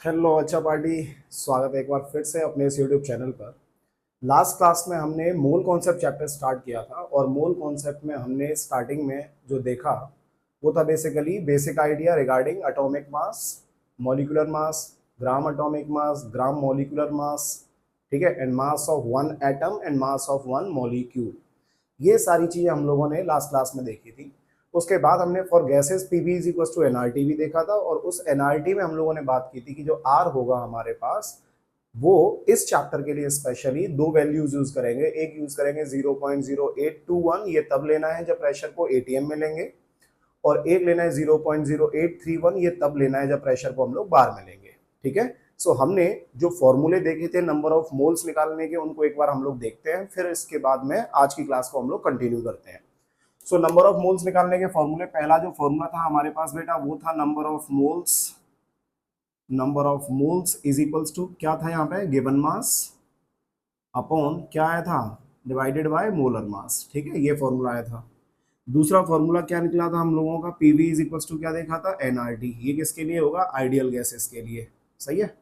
Hello अच्छा party. स्वागत है एक बार फिर से अपने इस यूट्यूब चैनल पर। लास्ट क्लास में हमने मोल कॉन्सेप्ट चैप्टर स्टार्ट किया था और मोल कॉन्सेप्ट में हमने स्टार्टिंग में जो देखा वो था basically basic idea regarding atomic mass, molecular mass, gram atomic mass, gram molecular mass, ठीक है, and mass of one atom and mass of one molecule. ये सारी चीज़ें हम लोगों ने लास्ट क्लास में देखी थी। उसके बाद हमने for gases P V is equal to NRT भी देखा था और उस एनआरटी में हम लोगों ने बात की थी कि जो आर होगा हमारे पास वो इस चैप्टर के लिए स्पेशली दो वैल्यूज यूज करेंगे। एक यूज करेंगे 0.0821, ये तब लेना है जब प्रेशर को एटीएम में लेंगे, और एक लेना है 0.0831, ये तब लेना है जब प्रेशर को हम लोग बार में लेंगे। ठीक है, सो हमने जो फॉर्मूले देखे थे नंबर ऑफ मोल्स निकालने के उनको एक बार हम लोग देखते हैं, फिर इसके बाद में आज की क्लास को हम लोग कंटिन्यू करते हैं। सो नंबर ऑफ मोल्स निकालने के फॉर्मूले, पहला जो फॉर्मूला था हमारे पास बेटा वो था number of moles is equals to क्या था यहाँ पे, गिवन मास अपॉन क्या आया था, डिवाइडेड बाय मोलर मास। ठीक है, ये फॉर्मूला आया था। दूसरा फॉर्मूला क्या निकला था हम लोगों का, पीवी इज इक्वल्स टू क्या देखा था, एनआरटी। ये किसके लिए होगा, आइडियल गैसेस के लिए। सही है,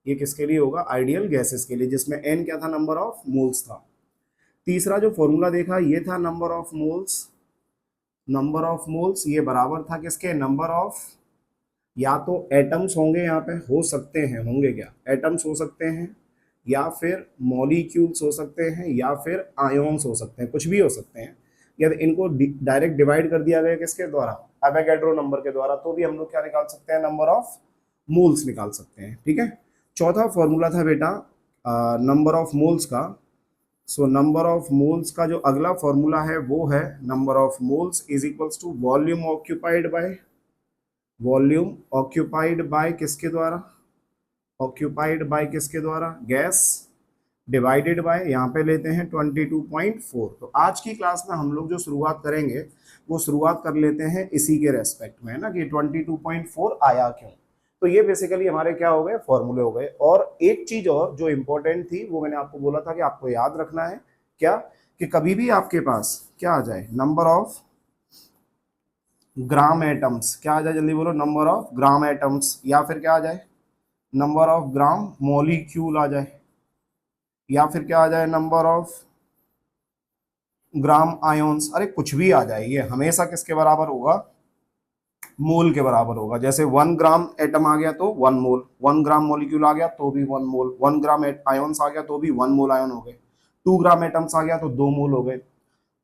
ये किसके लिए होगा, आइडियल गैसेस के लिए, जिसमें एन क्या था, नंबर ऑफ मोल्स था। तीसरा जो फॉर्मूला देखा ये था नंबर ऑफ मोल्स, ये बराबर था किसके, नंबर ऑफ, या तो एटम्स होंगे यहाँ पे, हो सकते हैं, होंगे क्या, एटम्स हो सकते हैं, या फिर मॉलिक्यूल्स हो सकते हैं, या फिर आयोन्स हो सकते हैं, कुछ भी हो सकते हैं। यदि इनको डायरेक्ट डिवाइड कर दिया गया किसके द्वारा, एवोगैड्रो नंबर के द्वारा, तो भी हम लोग क्या निकाल सकते हैं, नंबर ऑफ मोल्स निकाल सकते हैं। ठीक है, चौथा फॉर्मूला था बेटा नंबर ऑफ मोल्स का। सो नंबर ऑफ मोल्स का जो अगला फॉर्मूला है वो है number of moles is equals to volume occupied by किसके द्वारा, ऑक्यूपाइड बाय किसके द्वारा, गैस, डिवाइडेड बाय यहाँ पे लेते हैं 22.4। तो आज की क्लास में हम लोग जो शुरुआत करेंगे वो शुरुआत कर लेते हैं इसी के रेस्पेक्ट में, है ना, कि 22.4 आया क्यों। तो ये बेसिकली हमारे क्या हो गए, फॉर्मूले हो गए। और एक चीज और जो इंपॉर्टेंट थी वो मैंने आपको बोला था कि आपको याद रखना है क्या, कि कभी भी आपके पास क्या आ जाए, नंबर ऑफ ग्राम एटम्स, क्या आ जाए, जल्दी बोलो, नंबर ऑफ ग्राम एटम्स, या फिर क्या आ जाए, नंबर ऑफ ग्राम मॉलिक्यूल आ जाए, या फिर क्या आ जाए, नंबर ऑफ ग्राम आयोन्स, अरे कुछ भी आ जाए, ये हमेशा किसके बराबर होगा, मोल के बराबर होगा। जैसे 1 ग्राम एटम आ गया तो 1 मोल, 1 ग्राम मॉलिक्यूल आ गया तो भी 1 मोल, 1 ग्राम आयोन्स आ गया तो भी 1 मोल आयोन हो गए, 2 ग्राम एटम्स आ गया तो 2 मोल हो गए।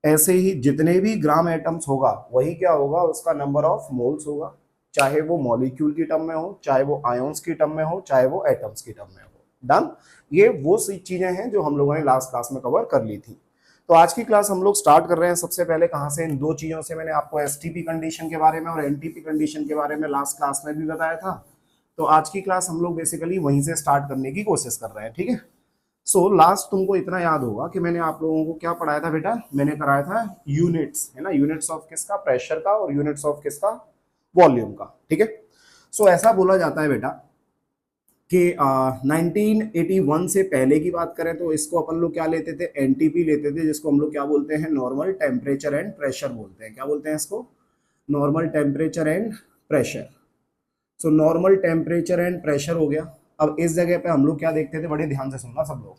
ऐसे ही जितने भी ग्राम एटम्स होगा वही क्या होगा, उसका नंबर ऑफ मोल्स होगा, चाहे वो मॉलिक्यूल की टर्म में हो, चाहे वो आयोन्स की टर्म में हो, चाहे वो एटम्स की टर्म में हो। डन, ये वो सी चीजें हैं जो हम लोगों ने लास्ट क्लास में कवर कर ली थी। तो आज की क्लास हम लोग स्टार्ट कर रहे हैं सबसे पहले कहाँ से, इन दो चीजों से। मैंने आपको एसटीपी कंडीशन के बारे में और एनटीपी कंडीशन के बारे में लास्ट क्लास में भी बताया था। तो आज की क्लास हम लोग बेसिकली वहीं से स्टार्ट करने की कोशिश कर रहे हैं। ठीक है, सो लास्ट तुमको इतना याद होगा कि मैंने आप लोगों को क्या पढ़ाया था बेटा, मैंने कराया था यूनिट्स, है ना, यूनिट्स ऑफ किसका, प्रेशर का, और यूनिट्स ऑफ किसका, वॉल्यूम का। ठीक है, सो ऐसा बोला जाता है बेटा कि 1981 से पहले की बात करें तो इसको अपन लोग क्या लेते थे, एनटीपी लेते थे, जिसको हम लोग क्या बोलते हैं, नॉर्मल टेम्परेचर एंड प्रेशर बोलते हैं। क्या बोलते हैं इसको, normal temperature and pressure. So normal temperature and pressure हो गया। अब इस जगह पे हम लोग क्या देखते थे, बड़े ध्यान से सुनना सब लोग,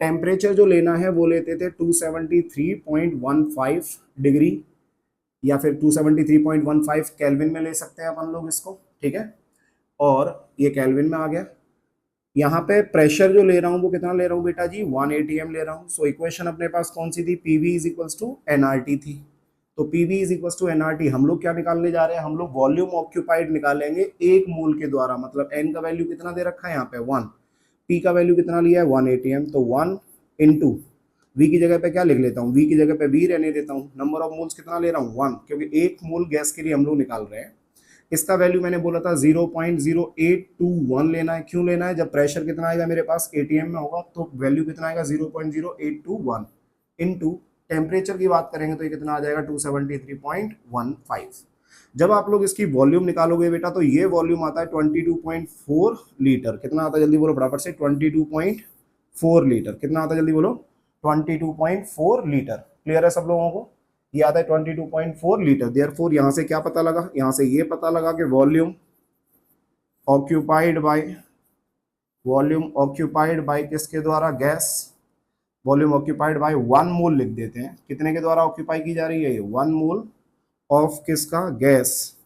टेम्परेचर जो लेना है वो लेते थे 273.15 डिग्री, या फिर 273.15 केल्विन में ले सकते हैं अपन लोग इसको। ठीक है, और ये केल्विन में आ गया। यहाँ पे प्रेशर जो ले रहा हूँ वो कितना ले रहा हूँ बेटा जी, 1 atm ले रहा हूँ। सो इक्वेशन अपने पास कौन सी थी, PV is equals to NRT थी। तो PV is equals to NRT, हम लोग क्या निकालने जा रहे हैं, हम लोग वॉल्यूम ऑक्यूपाइड निकालेंगे 1 मोल के द्वारा। मतलब एन का वैल्यू कितना दे रखा है यहाँ पे 1, पी का वैल्यू कितना लिया है 1 atm, तो 1 इंटू वी की जगह पे क्या लिख लेता हूँ, वी की जगह पे वी रहने देता हूँ। नंबर ऑफ मोल्स कितना ले रहा हूँ 1, क्योंकि 1 मोल गैस के लिए हम लोग निकाल रहे हैं। इसका वैल्यू मैंने बोला था 0.0821 लेना है। क्यों लेना है, जब प्रेशर कितना आएगा मेरे पास एटीएम में होगा तो वैल्यू कितना आएगा 0.0821 इनटू टेम्परेचर की बात करेंगे तो ये कितना आ जाएगा 273.15। जब आप लोग इसकी वॉल्यूम निकालोगे बेटा तो ये वॉल्यूम आता है 22.4 लीटर। कितना आता है जल्दी बोलो फटाफट से, 22.4 लीटर। कितना आता है जल्दी बोलो, 22.4 लीटर। क्लियर है सब लोगों को, ये आता है 22.4 लीटर। देयरफॉर यहां से क्या पता लगा, यहां से ये पता लगा कि volume occupied by volume occupied by किसके द्वारा, गैस, वॉल्यूम ऑक्यूपाइड बाय 1 मोल लिख देते हैं, कितने के द्वारा ऑक्यूपाई की जा रही है ये, 1 मोल ऑफ किसका, गैस,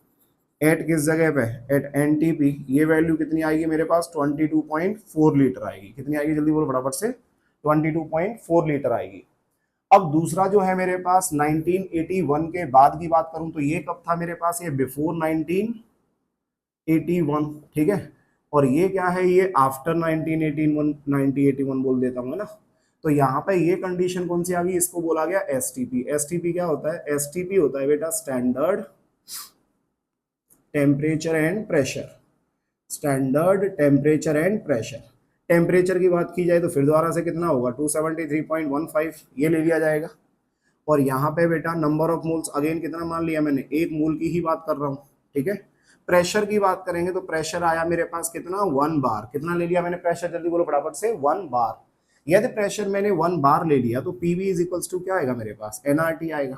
एट किस जगह पे, एट एनटीपी। ये वैल्यू कितनी आएगी मेरे पास, 22.4 लीटर आएगी। कितनी आएगी, जल्दी बोलो फटाफट से, 22.4 लीटर आएगी। अब दूसरा जो है मेरे पास 1981 के बाद की बात करूं तो ये कब था मेरे पास, ये बिफोर 1981, ठीक है। और ये क्या है, ये आफ्टर 1981 बोल देता हूँ ना। तो यहाँ पे ये कंडीशन कौन सी आ गई, इसको बोला गया एसटीपी। एसटीपी क्या होता है, एसटीपी होता है बेटा standard temperature and pressure, standard temperature and pressure. Temperature की बात की जाए तो फिर दोबारा से कितना होगा, 273.15, ये ले लिया जाएगा। और यहाँ पे बेटा नंबर ऑफ मोल्स अगेन कितना मान लिया मैंने, 1 मोल की ही बात कर रहा हूँ, ठीक है। प्रेशर की बात करेंगे तो प्रेशर आया मेरे पास कितना, 1 बार। कितना ले लिया मैंने प्रेशर, जल्दी बोलो फटाफट से, 1 बार। यदि प्रेशर मैंने 1 बार ले लिया तो पीवी इज इक्वल्स टू क्या आएगा मेरे पास, एनआरटी आएगा।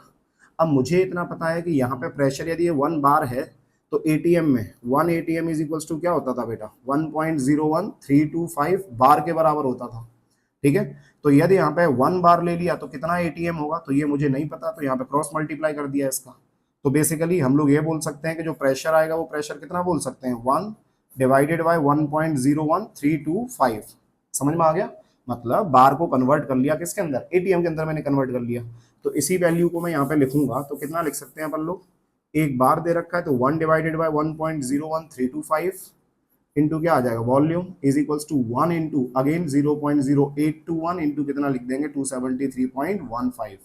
अब मुझे इतना पता है कि यहाँ पे प्रेशर यदि ये 1 बार है तो एटीएम में 1 एटीएम इज इक्वल्स टू क्या होता था बेटा, 1.01325 बार के बराबर होता था, ठीक है। तो यदि यहाँ पे 1 बार ले लिया तो कितना एटीएम होगा, तो ये मुझे नहीं पता, तो यहाँ पे क्रॉस मल्टीप्लाई कर दिया इसका। तो बेसिकली हम लोग ये बोल सकते हैं कि जो प्रेशर आएगा वो प्रेशर कितना बोल सकते हैं, 1 डिवाइडेड बाय 1.01325। समझ में आ गया, मतलब बार को कन्वर्ट कर लिया किसके अंदर, एटीएम के अंदर मैंने कन्वर्ट कर लिया। तो इसी वैल्यू को मैं यहाँ पे लिखूंगा तो कितना लिख सकते हैं अपन लोग, एक बार दे रखा है तो 1 डिवाइडेड बाय 1.01325 इंटू क्या आ जाएगा, volume is equals to 1 into again 0.0821 into कितना लिख देंगे, 273.15।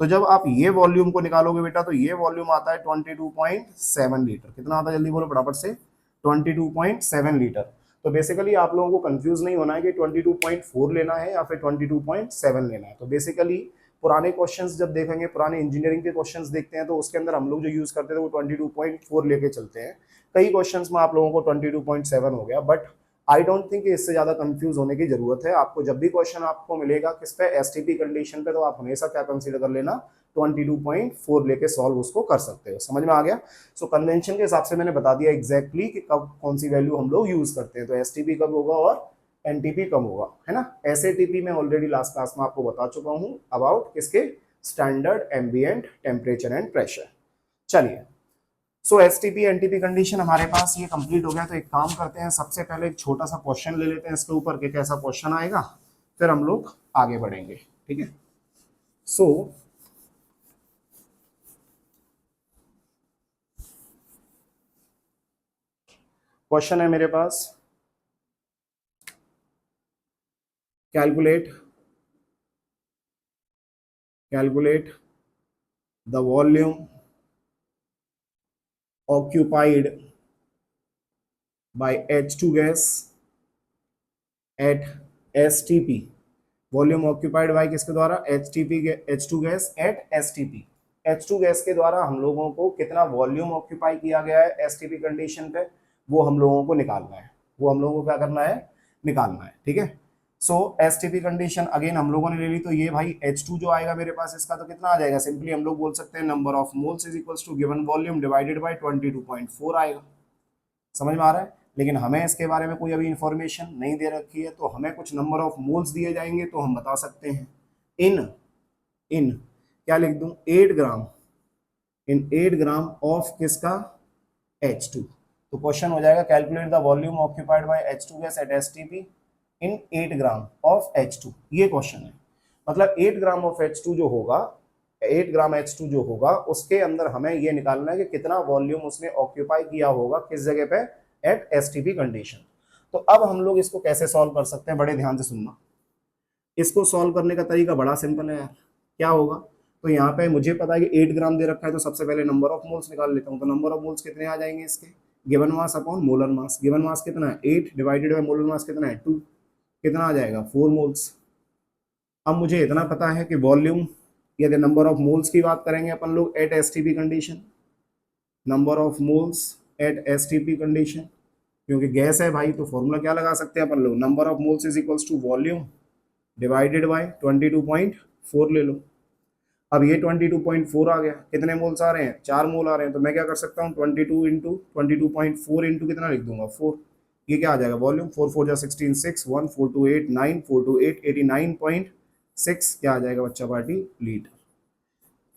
तो जब आप ये वॉल्यूम को निकालोगे बेटा तो ये वॉल्यूम आता है 22.7 लीटर। कितना आता है, जल्दी बोलो फटाफट से, 22.7 लीटर। तो बेसिकली आप लोगों को कंफ्यूज नहीं होना है कि 22.4 लेना है या फिर 22.7 लेना है। तो बेसिकली पुराने क्वेश्चंस जब देखेंगे, पुराने इंजीनियरिंग के क्वेश्चंस देखते हैं तो उसके अंदर हम लोग जो यूज करते थे वो 22.4 लेके चलते हैं। कई क्वेश्चंस में आप लोगों को 22.7 हो गया, बट आई डोंट थिंक इससे ज्यादा कंफ्यूज होने की जरूरत है। आपको जब भी क्वेश्चन आपको मिलेगा किस पे, एसटीपी कंडीशन पे, तो आप हमेशा क्या कंसीडर कर लेना, 22.4 लेके सॉल्व उसको कर सकते हो। समझ में आ गया। सो कन्वेंशन के हिसाब से मैंने बता दिया एग्जैक्टली कि कब कौन सी वैल्यू हम लोग यूज करते हैं। तो एसटीपी कब होगा और एनटीपी कम होगा, है ना। एसएटीपी में ऑलरेडी लास्ट क्लास में आपको बता चुका हूं अबाउट किसके, standard ambient temperature and pressure. चलिए, सो एसटीपी एनटीपी कंडीशन हमारे पास ये कंप्लीट हो गया। तो एक काम करते हैं, सबसे पहले एक छोटा सा क्वेश्चन ले लेते हैं इसके ऊपर कि कैसा क्वेश्चन आएगा, फिर हम लोग आगे बढ़ेंगे, ठीक है। सो क्वेश्चन है मेरे पास, calculate the volume occupied by H2 gas at STP। Volume occupied by किसके द्वारा, H2 gas at STP। H2 gas के द्वारा हम लोगों को कितना वॉल्यूम ऑक्यूपाई किया गया है STP कंडीशन पे, वो हम लोगों को निकालना है। वो हम लोगों को क्या करना है, निकालना है, ठीक है। सो एसटीपी कंडीशन अगेन हम लोगों ने ले ली। तो ये भाई H2 जो आएगा मेरे पास, इसका तो कितना आ जाएगा, सिंपली हम लोग बोल सकते हैं number of moles is equals to given volume divided by 22.4 आएगा। समझ में आ रहा है। लेकिन हमें इसके बारे में कोई अभी इंफॉर्मेशन नहीं दे रखी है, तो हमें कुछ नंबर ऑफ मोल्स दिए जाएंगे तो हम बता सकते हैं इन इन क्या लिख दूं, 8 ग्राम, इन 8 ग्राम ऑफ किसका, H2। तो क्वेश्चन हो जाएगा calculate the volume occupied bye H2 gas at STP in 8 gram of H2। ये क्वेश्चन है, मतलब 8 ग्राम ऑफ H2 जो होगा, 8 ग्राम H2 जो होगा उसके अंदर हमें ये निकालना है कि कितना वॉल्यूम उसने ऑक्यूपाई किया होगा किस जगह पे, एट STP कंडीशन। तो अब हम लोग इसको कैसे सॉल्व कर सकते हैं, बड़े ध्यान से सुनना। इसको सॉल्व करने का तरीका बड़ा सिंपल है यार। क्या होगा, तो यहाँ पे मुझे पता है कि 8 ग्राम दे रखा है, तो सबसे पहले नंबर ऑफ मोल्स निकाल लेता हूँ। तो नंबर ऑफ मोल्स कितने आ जाएंगे इसके, given mass upon molar mass. Given mass कितना है 8 डिवाइडेड बाय मोलर मास कितना है 2, कितना आ जाएगा 4 मोल्स। अब मुझे इतना पता है कि वॉल्यूम, यदि नंबर ऑफ मोल्स की बात करेंगे अपन लोग at STP condition, number of moles at STP condition, क्योंकि गैस है भाई तो फॉर्मूला क्या लगा सकते हैं अपन लोग, number of moles is equals to volume divided by 22.4 ले लो। अब ये 22.4 आ गया, कितने मोल्स आ रहे हैं, 4 मोल आ रहे हैं। तो मैं क्या कर सकता हूँ 22 इंटू 22.4 इंटू कितना लिख दूंगा 4, ये क्या आ जाएगा वॉल्यूम, 4 4 जा 16 6 1 4 2 8 9 4 2 8 89.6 क्या आ जाएगा बच्चा पार्टी लीटर।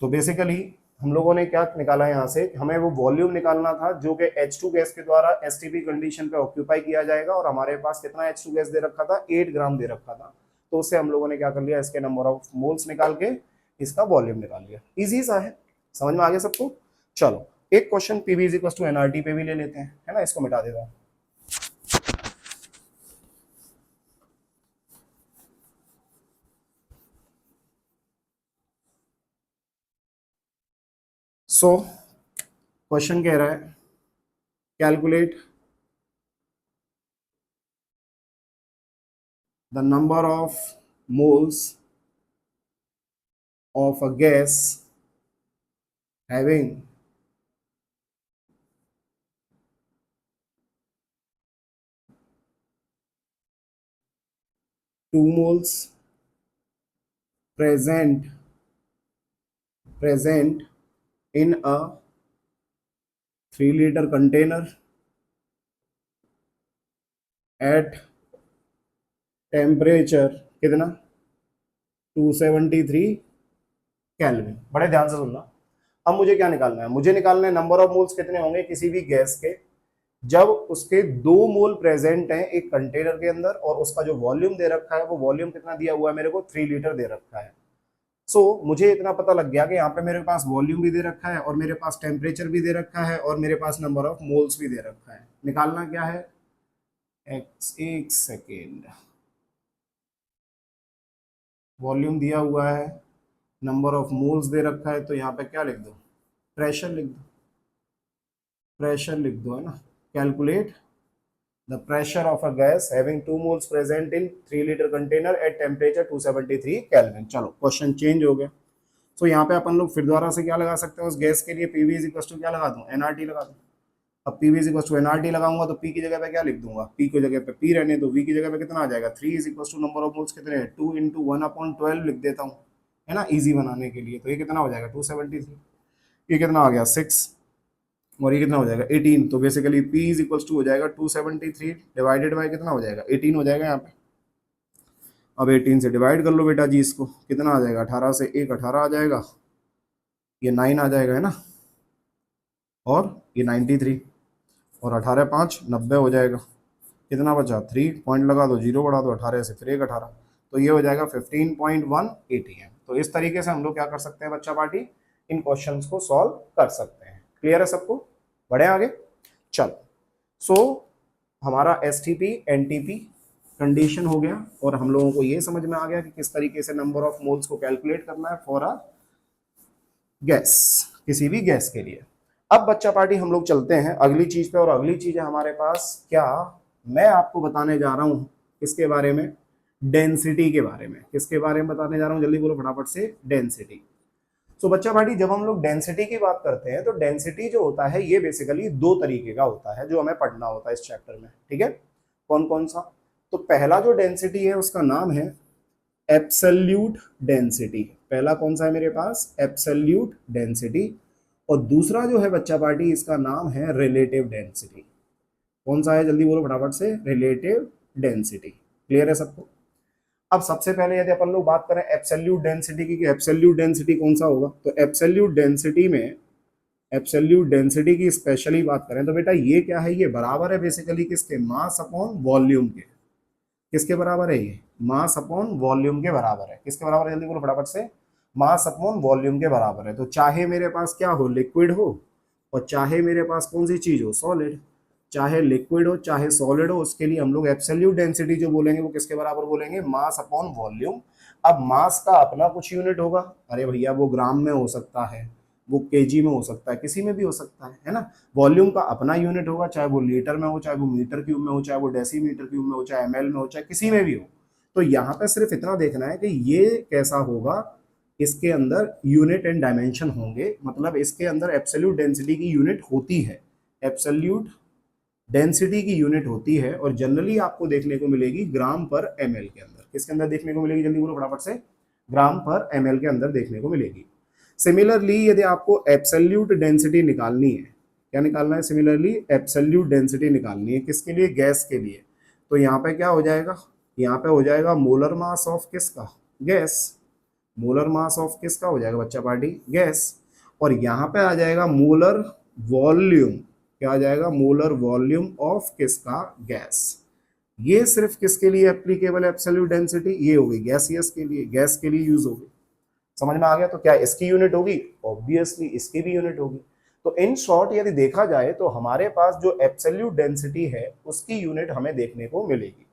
तो बेसिकली हम लोगों ने क्या निकाला यहाँ से, हमें वो वॉल्यूम निकालना था जो कि H2 गैस के द्वारा एसटीपी कंडीशन पे ऑक्यूपाई किया जाएगा, और हमारे पास कितना H2 गैस दे रखा था, 8 ग्राम दे रखा था। तो उससे हम लोगों ने क्या कर लिया, इसके नंबर ऑफ मोल्स निकाल के इसका वॉल्यूम निकाल लिया। इजी सा है, समझ में आ गया सबको। चलो एक question PV is equal to NRT पे भी ले लेते हैं, है ना, इसको मिटा देता हूँ। सो क्वेश्चन कह रहा है calculate the number of moles of a gas having 2 moles present in a 3-liter container at temperature कितना 273 केल्विन। बड़े ध्यान से सुनना। अब मुझे क्या निकालना है, मुझे निकालना है नंबर ऑफ मोल्स कितने होंगे किसी भी गैस के जब उसके 2 मोल प्रेजेंट हैं एक कंटेनर के अंदर, और उसका जो वॉल्यूम दे रखा है वो वॉल्यूम कितना दिया हुआ है मेरे को 3 लीटर दे रखा है। सो मुझे इतना पता लग गया कि यहाँ पे मेरे पास वॉल्यूम भी दे रखा है और मेरे पास टेम्परेचर भी दे रखा है और मेरे पास नंबर ऑफ मोल्स भी दे रखा है। निकालना क्या है, एक सेकेंड, वॉल्यूम दिया हुआ है, नंबर ऑफ मोल्स दे रखा है, तो यहाँ पे क्या लिख दो, प्रेशर लिख दो, प्रेशर लिख दो, है ना। Calculate the pressure of a gas having 2 moles present in 3 litre container at temperature 273 kelvin. चलो क्वेश्चन चेंज हो गया। तो यहाँ पे अपन लोग फिर दोबारा से क्या लगा सकते हैं, उस गैस के लिए पीवी इज इक्वल टू क्या लगा दूं, एनआरटी लगा दूं। अब PV is equal to NRT लगाऊंगा तो पी की जगह पे क्या लिख दूंगा, पी की जगह पे पी रहने दो, वी की जगह पे कितना आ जाएगा 3 is equal to number of moles कितने हैं 2 इंटू 1/12 लिख देता हूँ, है ना, इजी बनाने के लिए। तो ये कितना हो जाएगा 273, ये कितना आ गया 6, और ये कितना हो जाएगा 18। तो basically P is equal to हो जाएगा 273 डिवाइडेड बाई कितना हो जाएगा 18 हो जाएगा यहाँ पे। अब 18 से डिवाइड कर लो बेटा जी, इसको कितना आ जाएगा 18 से 1 18 आ जाएगा, ये 9 आ जाएगा, है ना, और ये 93, और 18 5 90 हो जाएगा। कितना बचा 3 पॉइंट लगा दो, जीरो बढ़ा दो 18 से, फिर 1 18, तो ये हो जाएगा 15.1 ATM। तो इस तरीके से हम लोग क्या कर सकते हैं बच्चा पार्टी, इन क्वेश्चंस को सॉल्व कर सकते हैं। क्लियर है सबको, बढ़े आगे। चलो सो हमारा एसटीपी एनटीपी कंडीशन हो गया, और हम लोगों को ये समझ में आ गया कि किस तरीके से नंबर ऑफ मोल्स को कैलकुलेट करना है फॉर अ गैस, किसी भी गैस के लिए। अब बच्चा पार्टी हम लोग चलते हैं अगली चीज पे, और अगली चीज है हमारे पास क्या, मैं आपको बताने जा रहा हूं किसके बारे में, डेंसिटी के बारे में। किसके बारे में बताने जा रहा हूं, जल्दी बोलो फटाफट से, डेंसिटी। तो बच्चा पार्टी जब हम लोग डेंसिटी की बात करते हैं तो डेंसिटी जो होता है ये बेसिकली 2 तरीके का होता है जो हमें पढ़ना होता है इस चैप्टर में, ठीक है। कौन कौन सा, तो पहला जो डेंसिटी है उसका नाम है एब्सोल्यूट डेंसिटी। पहला कौन सा है मेरे पास, एब्सोल्यूट डेंसिटी। और दूसरा जो है बच्चा पार्टी इसका नाम है रिलेटिव डेंसिटी। कौन सा है, जल्दी बोलो फटाफट से, रिलेटिव डेंसिटी। क्लियर है सबको। अब सबसे पहले यदि अपन लोग बात करें एब्सोल्यूट डेंसिटी की, कि एब्सोल्यूट डेंसिटी कौन सा होगा, तो एब्सोल्यूट डेंसिटी में, एब्सोल्यूट डेंसिटी की स्पेशली बात करें तो बेटा ये क्या है, ये बराबर है बेसिकली किसके, मास अपॉन वॉल्यूम के। किसके बराबर है ये, मास अपॉन वॉल्यूम के बराबर है। किसके बराबर है, जल्दी बोलो फटाफट से, मास अपॉन वॉल्यूम के बराबर है। तो चाहे मेरे पास क्या हो, लिक्विड हो, और चाहे मेरे पास कौन सी चीज हो, सॉलिड, चाहे लिक्विड हो चाहे सॉलिड हो, उसके लिए हम लोग एब्सोल्यूट डेंसिटी जो बोलेंगे वो किसके बराबर बोलेंगे, मास अपॉन वॉल्यूम। अब मास का अपना कुछ यूनिट होगा, अरे भैया वो ग्राम में हो सकता है, वो केजी में हो सकता है, किसी में भी हो सकता है ना। वॉल्यूम का अपना यूनिट होगा, चाहे वो लीटर में हो, चाहे वो मीटर क्यूब में हो, चाहे वो डेसीमीटर क्यूब में हो, चाहे एमएल में हो, चाहे किसी में भी हो। तो यहाँ पे सिर्फ इतना देखना है कि ये कैसा होगा, इसके अंदर यूनिट एंड डायमेंशन होंगे, मतलब इसके अंदर एब्सोल्यूट डेंसिटी की यूनिट होती है, एब्सोल्यूट डेंसिटी की यूनिट होती है, और जनरली आपको देखने को मिलेगी ग्राम पर एमएल के अंदर। किसके अंदर देखने को मिलेगी, जल्दी बोलो फटाफट से, ग्राम पर एमएल के अंदर देखने को मिलेगी। सिमिलरली यदि आपको एब्सोल्यूट डेंसिटी निकालनी है, क्या निकालना है, सिमिलरली एब्सोल्यूट डेंसिटी निकालनी है, किसके लिए, गैस के लिए। तो यहाँ पे क्या हो जाएगा, यहाँ पे हो जाएगा मोलर मास ऑफ किसका, गैस। मोलर मास ऑफ किसका हो जाएगा बच्चा पार्टी, गैस। और यहाँ पे आ जाएगा मोलर वॉल्यूम, क्या आ जाएगा, मोलर वॉल्यूम ऑफ किसका, गैस। ये सिर्फ किसके लिए एप्लीकेबल है एब्सोल्यूट डेंसिटी, ये होगी गैसियस के लिए, गैस के लिए यूज होगी। समझ में आ गया। तो क्या इसकी यूनिट होगी, ऑब्वियसली इसकी भी यूनिट होगी। तो इन शॉर्ट यदि देखा जाए तो हमारे पास जो एब्सोल्यूट डेंसिटी है उसकी यूनिट हमें देखने को मिलेगी।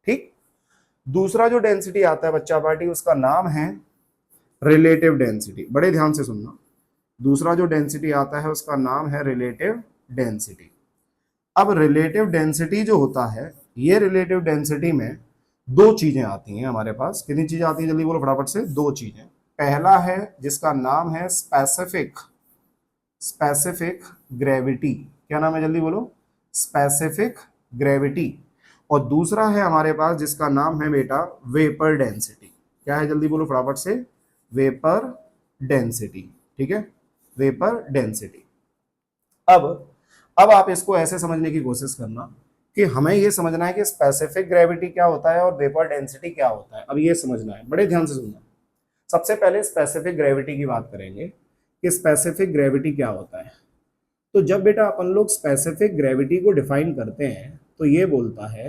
ठीक। दूसरा जो डेंसिटी आता है बच्चा पार्टी, उसका नाम है रिलेटिव डेंसिटी। बड़े ध्यान से सुनना, दूसरा जो डेंसिटी आता है उसका नाम है रिलेटिव डेंसिटी। अब रिलेटिव डेंसिटी जो होता है, ये रिलेटिव डेंसिटी में दो चीजें आती हैं हमारे पास। कितनी चीजें आती हैं, जल्दी बोलो फटाफट से, दो चीजें। पहला है जिसका नाम है स्पेसिफिक, स्पेसिफिक ग्रेविटी। क्या नाम है, जल्दी बोलो, स्पेसिफिक ग्रेविटी। और दूसरा है हमारे पास जिसका नाम है बेटा वेपर डेंसिटी। क्या है, जल्दी बोलो फटाफट से, वेपर डेंसिटी। ठीक है, वेपर डेंसिटी। अब आप इसको ऐसे समझने की कोशिश करना कि हमें ये समझना है कि स्पेसिफिक ग्रेविटी क्या होता है और वेपर डेंसिटी क्या होता है। अब ये समझना है, बड़े ध्यान से सुनना। सबसे पहले स्पेसिफिक ग्रेविटी की बात करेंगे कि स्पेसिफिक ग्रेविटी क्या होता है। तो जब बेटा अपन लोग स्पेसिफिक ग्रेविटी को डिफाइन करते हैं तो ये बोलता है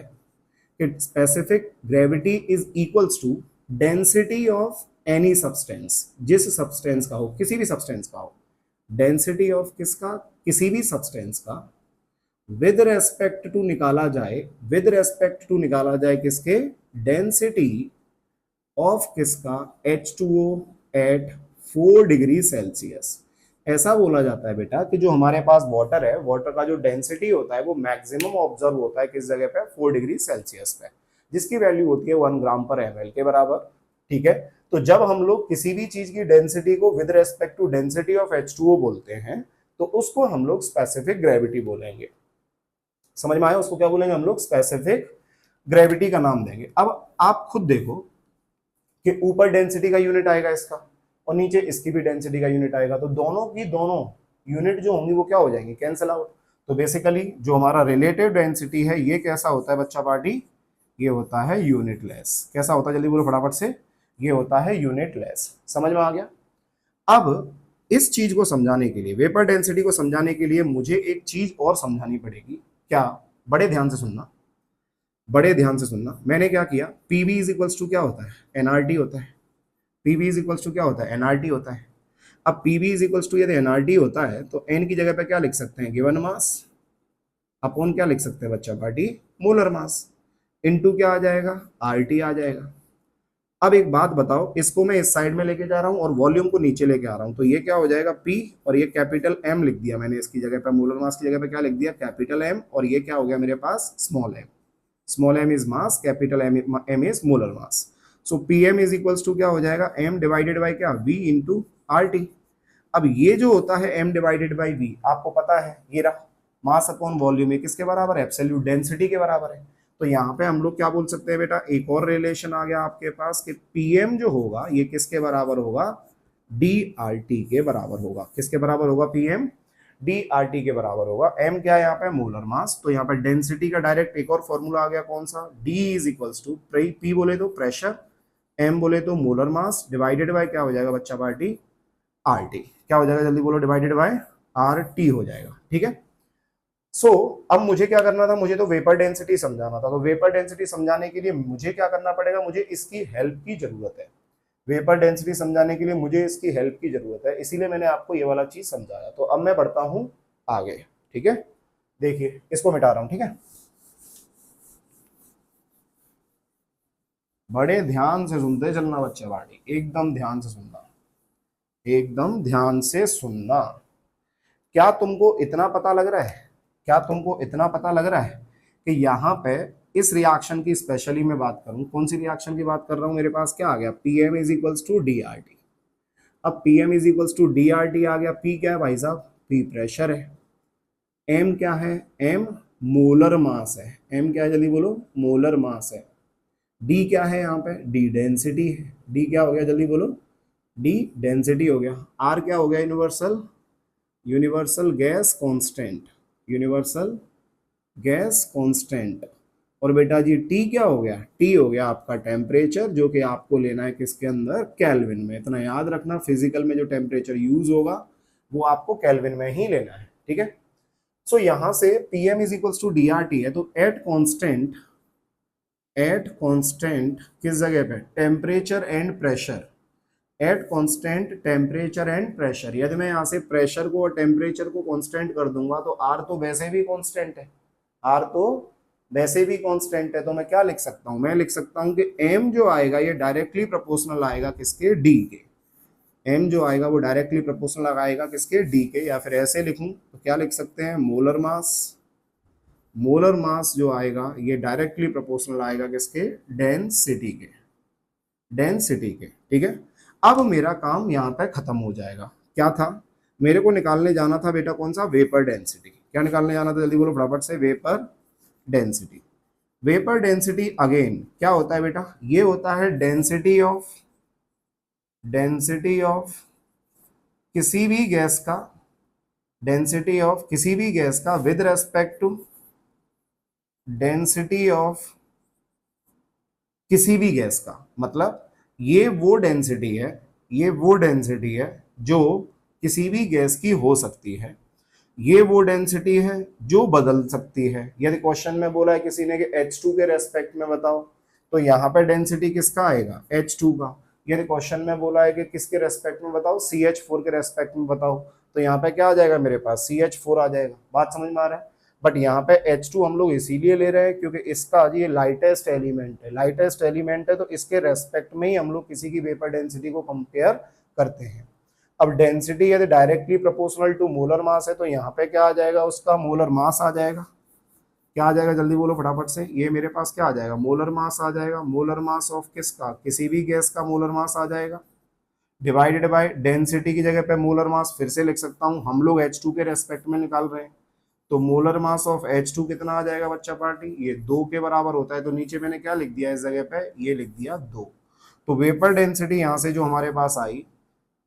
कि specific gravity is equals to density of any substance, जिस सब्सटेंस का हो, किसी भी सब्सटेंस का हो, डेंसिटी ऑफ किसका, किसी भी सब्सटेंस का, विद रेस्पेक्ट टू निकाला जाए, विद रेस्पेक्ट टू निकाला जाए किसके, डेंसिटी ऑफ किसका, H2O एट 4 डिग्री सेल्सियस। ऐसा बोला जाता है बेटा कि जो हमारे पास वाटर है, वाटर का जो डेंसिटी होता है वो मैक्सिमम ऑब्जर्व होता है किस जगह पे, 4 डिग्री सेल्सियस पे, जिसकी वैल्यू होती है 1 ग्राम पर ml के बराबर। ठीक है। तो जब हम लोग किसी भी चीज की डेंसिटी को with respect to density of H2O बोलते हैं तो उसको हम लोग स्पेसिफिक ग्रेविटी बोलेंगे। समझ में आया, उसको क्या बोलेंगे हम लोग, स्पेसिफिक ग्रेविटी का नाम देंगे। अब आप खुद देखो कि ऊपर डेंसिटी का यूनिट आएगा इसका और नीचे इसकी भी डेंसिटी का यूनिट आएगा, तो दोनों की दोनों यूनिट जो होंगी वो क्या हो जाएंगी, कैंसिल आउट। तो बेसिकली जो हमारा रिलेटिव डेंसिटी है ये कैसा होता है बच्चा पार्टी, ये होता है यूनिटलेस। कैसा होता है, जल्दी बोलो फटाफट से, ये होता है यूनिटलेस। समझ में आ गया। अब इस चीज को समझाने के लिए, वेपर डेंसिटी को समझाने के लिए मुझे एक चीज और समझानी पड़ेगी। क्या, बड़े ध्यान से सुनना, बड़े ध्यान से सुनना। मैंने क्या किया, पीवी इज इक्वल्स टू क्या होता है, एनआरटी होता है। पीवी इज इक्वल्स टू क्या होता है, एनआरटी होता है। अब पीवी इज इक्वल्स टू यदि एनआरटी होता है तो एन की जगह पे क्या लिख सकते हैं, गिवन मास, अपॉन क्या लिख सकते हैं बच्चा पार्टी, मोलर मास, इनटू क्या आ जाएगा, आरटी आ जाएगा। अब एक बात बताओ, इसको मैं इस साइड में लेके जा रहा हूं और वॉल्यूम को नीचे लेके आ रहा हूं, तो ये क्या हो जाएगा, पी, और ये कैपिटल एम लिख दिया मैंने इसकी जगह पे, मोलर मास की जगह पे क्या लिख दिया, कैपिटल एम, और ये क्या हो गया मेरे पास, small M. Small M is mass, capital M is molar mass. So P M is equals to क्या हो जाएगा, एम डिवाइडेड बाई क्या, वी इंटू आर टी। अब ये जो होता है एम डिवाइडेड बाई वी, आपको पता है ये रहा, मास अपॉन वॉल्यूम, ये किसके बराबर है, एब्सोल्यूट डेंसिटी के बराबर है। तो यहाँ पे हम लोग क्या बोल सकते हैं बेटा, एक और रिलेशन आ गया आपके पास कि पीएम जो होगा ये किसके बराबर होगा, डी आर टी के बराबर होगा। किसके बराबर होगा, पीएम डी आर टी के बराबर होगा। एम क्या है यहाँ पे, मोलर मास। तो यहाँ पे डेंसिटी का डायरेक्ट एक और फॉर्मूला आ गया, कौन सा, D is equals to, P बोले तो प्रेशर, एम बोले तो मोलर मास, डिवाइडेड बाय क्या हो जाएगा बच्चा पार्टी, आर टी। क्या हो जाएगा, जल्दी बोलो, डिवाइडेड बाय आर टी हो जाएगा। ठीक है। सो अब मुझे क्या करना था, मुझे तो वेपर डेंसिटी समझाना था। तो वेपर डेंसिटी समझाने के लिए मुझे क्या करना पड़ेगा, मुझे इसकी हेल्प की जरूरत है। वेपर डेंसिटी समझाने के लिए मुझे इसकी हेल्प की जरूरत है, इसीलिए मैंने आपको ये वाला चीज समझाया। तो अब मैं बढ़ता हूं आगे। ठीक है, देखिए इसको मिटा रहा हूं। ठीक है, बड़े ध्यान से सुनते चलना बच्चे बाड़ी, एकदम ध्यान से सुनना, एकदम ध्यान से सुनना। क्या तुमको इतना पता लग रहा है, क्या तुमको इतना पता लग रहा है कि यहाँ पे इस रिएक्शन की स्पेशली मैं बात करूं, कौन सी रिएक्शन की बात कर रहा हूं, मेरे पास क्या आ गया, P M is equals to D R T. अब P M is equals to D R T आ गया। पी क्या है भाई साहब, पी प्रेशर है। एम क्या है, एम मोलर मास है। एम क्या है, जल्दी बोलो, मोलर मास है। डी क्या है यहाँ पे, डी डेंसिटी है। डी क्या हो गया, जल्दी बोलो, डी डेंसिटी हो गया। आर क्या हो गया, universal universal gas constant, universal gas constant. और बेटा जी टी क्या हो गया, टी हो गया आपका टेम्परेचर, जो कि आपको लेना है किसके अंदर, केल्विन में। इतना याद रखना, फिजिकल में जो टेम्परेचर यूज होगा वो आपको केल्विन में ही लेना है, ठीक है। सो यहां से PM is equals to D R T है, तो एट कांस्टेंट किस जगह पे, temperature and pressure, at constant temperature and pressure. यदि मैं यहाँ से प्रेशर को और टेम्परेचर को कांस्टेंट कर दूंगा तो आर तो वैसे भी कांस्टेंट है, आर तो वैसे भी कांस्टेंट है, तो मैं क्या लिख सकता हूं, मैं लिख सकता हूं कि एम जो आएगा ये डायरेक्टली प्रोपोर्शनल आएगा किसके, डी के। एम जो आएगा वो डायरेक्टली प्रोपोर्शनल आएगा किसके, डी के। या फिर ऐसे लिखूं तो क्या लिख सकते हैं, मोलर मास, मोलर मास जो आएगा ये डायरेक्टली प्रोपोर्शनल आएगा किसके, डेंसिटी के, डेंसिटी के, ठीक है। अब मेरा काम यहाँ पे खत्म हो जाएगा। क्या था, मेरे को निकालने जाना था बेटा कौन सा, वेपर डेंसिटी। क्या निकालने जाना था, जल्दी बोलो फटाफट से, vapour density. Vapour density again क्या होता है बेटा, ये होता है डेंसिटी ऑफ, डेंसिटी ऑफ किसी भी गैस का, डेंसिटी ऑफ किसी भी गैस का with respect to density of किसी भी गैस का। मतलब ये वो डेंसिटी है, ये वो डेंसिटी है जो किसी भी गैस की हो सकती है, ये वो डेंसिटी है जो बदल सकती है। यदि क्वेश्चन में बोला है किसी ने कि H2 के रेस्पेक्ट में बताओ, तो यहाँ पे डेंसिटी किसका आएगा, H2 का। यदि क्वेश्चन में बोला है कि किसके रेस्पेक्ट में बताओ, CH4 के रेस्पेक्ट में बताओ, तो यहाँ पे क्या आ जाएगा मेरे पास, CH4 आ जाएगा। बात समझ में आ रहा है। बट यहाँ पे H2 हम लोग इसीलिए ले रहे हैं क्योंकि इसका ये लाइटेस्ट एलिमेंट है, लाइटेस्ट एलिमेंट है, तो इसके रेस्पेक्ट में ही हम लोग किसी की वेपर डेंसिटी को कंपेयर करते हैं। अब डेंसिटी यदि directly proportional to molar mass है तो यहाँ पे क्या आ जाएगा, उसका मोलर मास आ जाएगा। क्या आ जाएगा, जल्दी बोलो फटाफट से, ये मेरे पास क्या आ जाएगा, मोलर मास आ जाएगा। मोलर मास ऑफ किसका, किसी भी गैस का मोलर मास आ जाएगा, डिवाइडेड बाय डेंसिटी की जगह पे मोलर मास फिर से लिख सकता हूँ, हम लोग H2 के रेस्पेक्ट में निकाल रहे हैं, तो मोलर मास ऑफ H2 कितना आ जाएगा बच्चा पार्टी, ये 2 के बराबर होता है। तो नीचे मैंने क्या लिख दिया इस जगह पे, ये लिख दिया 2। तो वेपर डेंसिटी यहाँ से जो हमारे पास आई,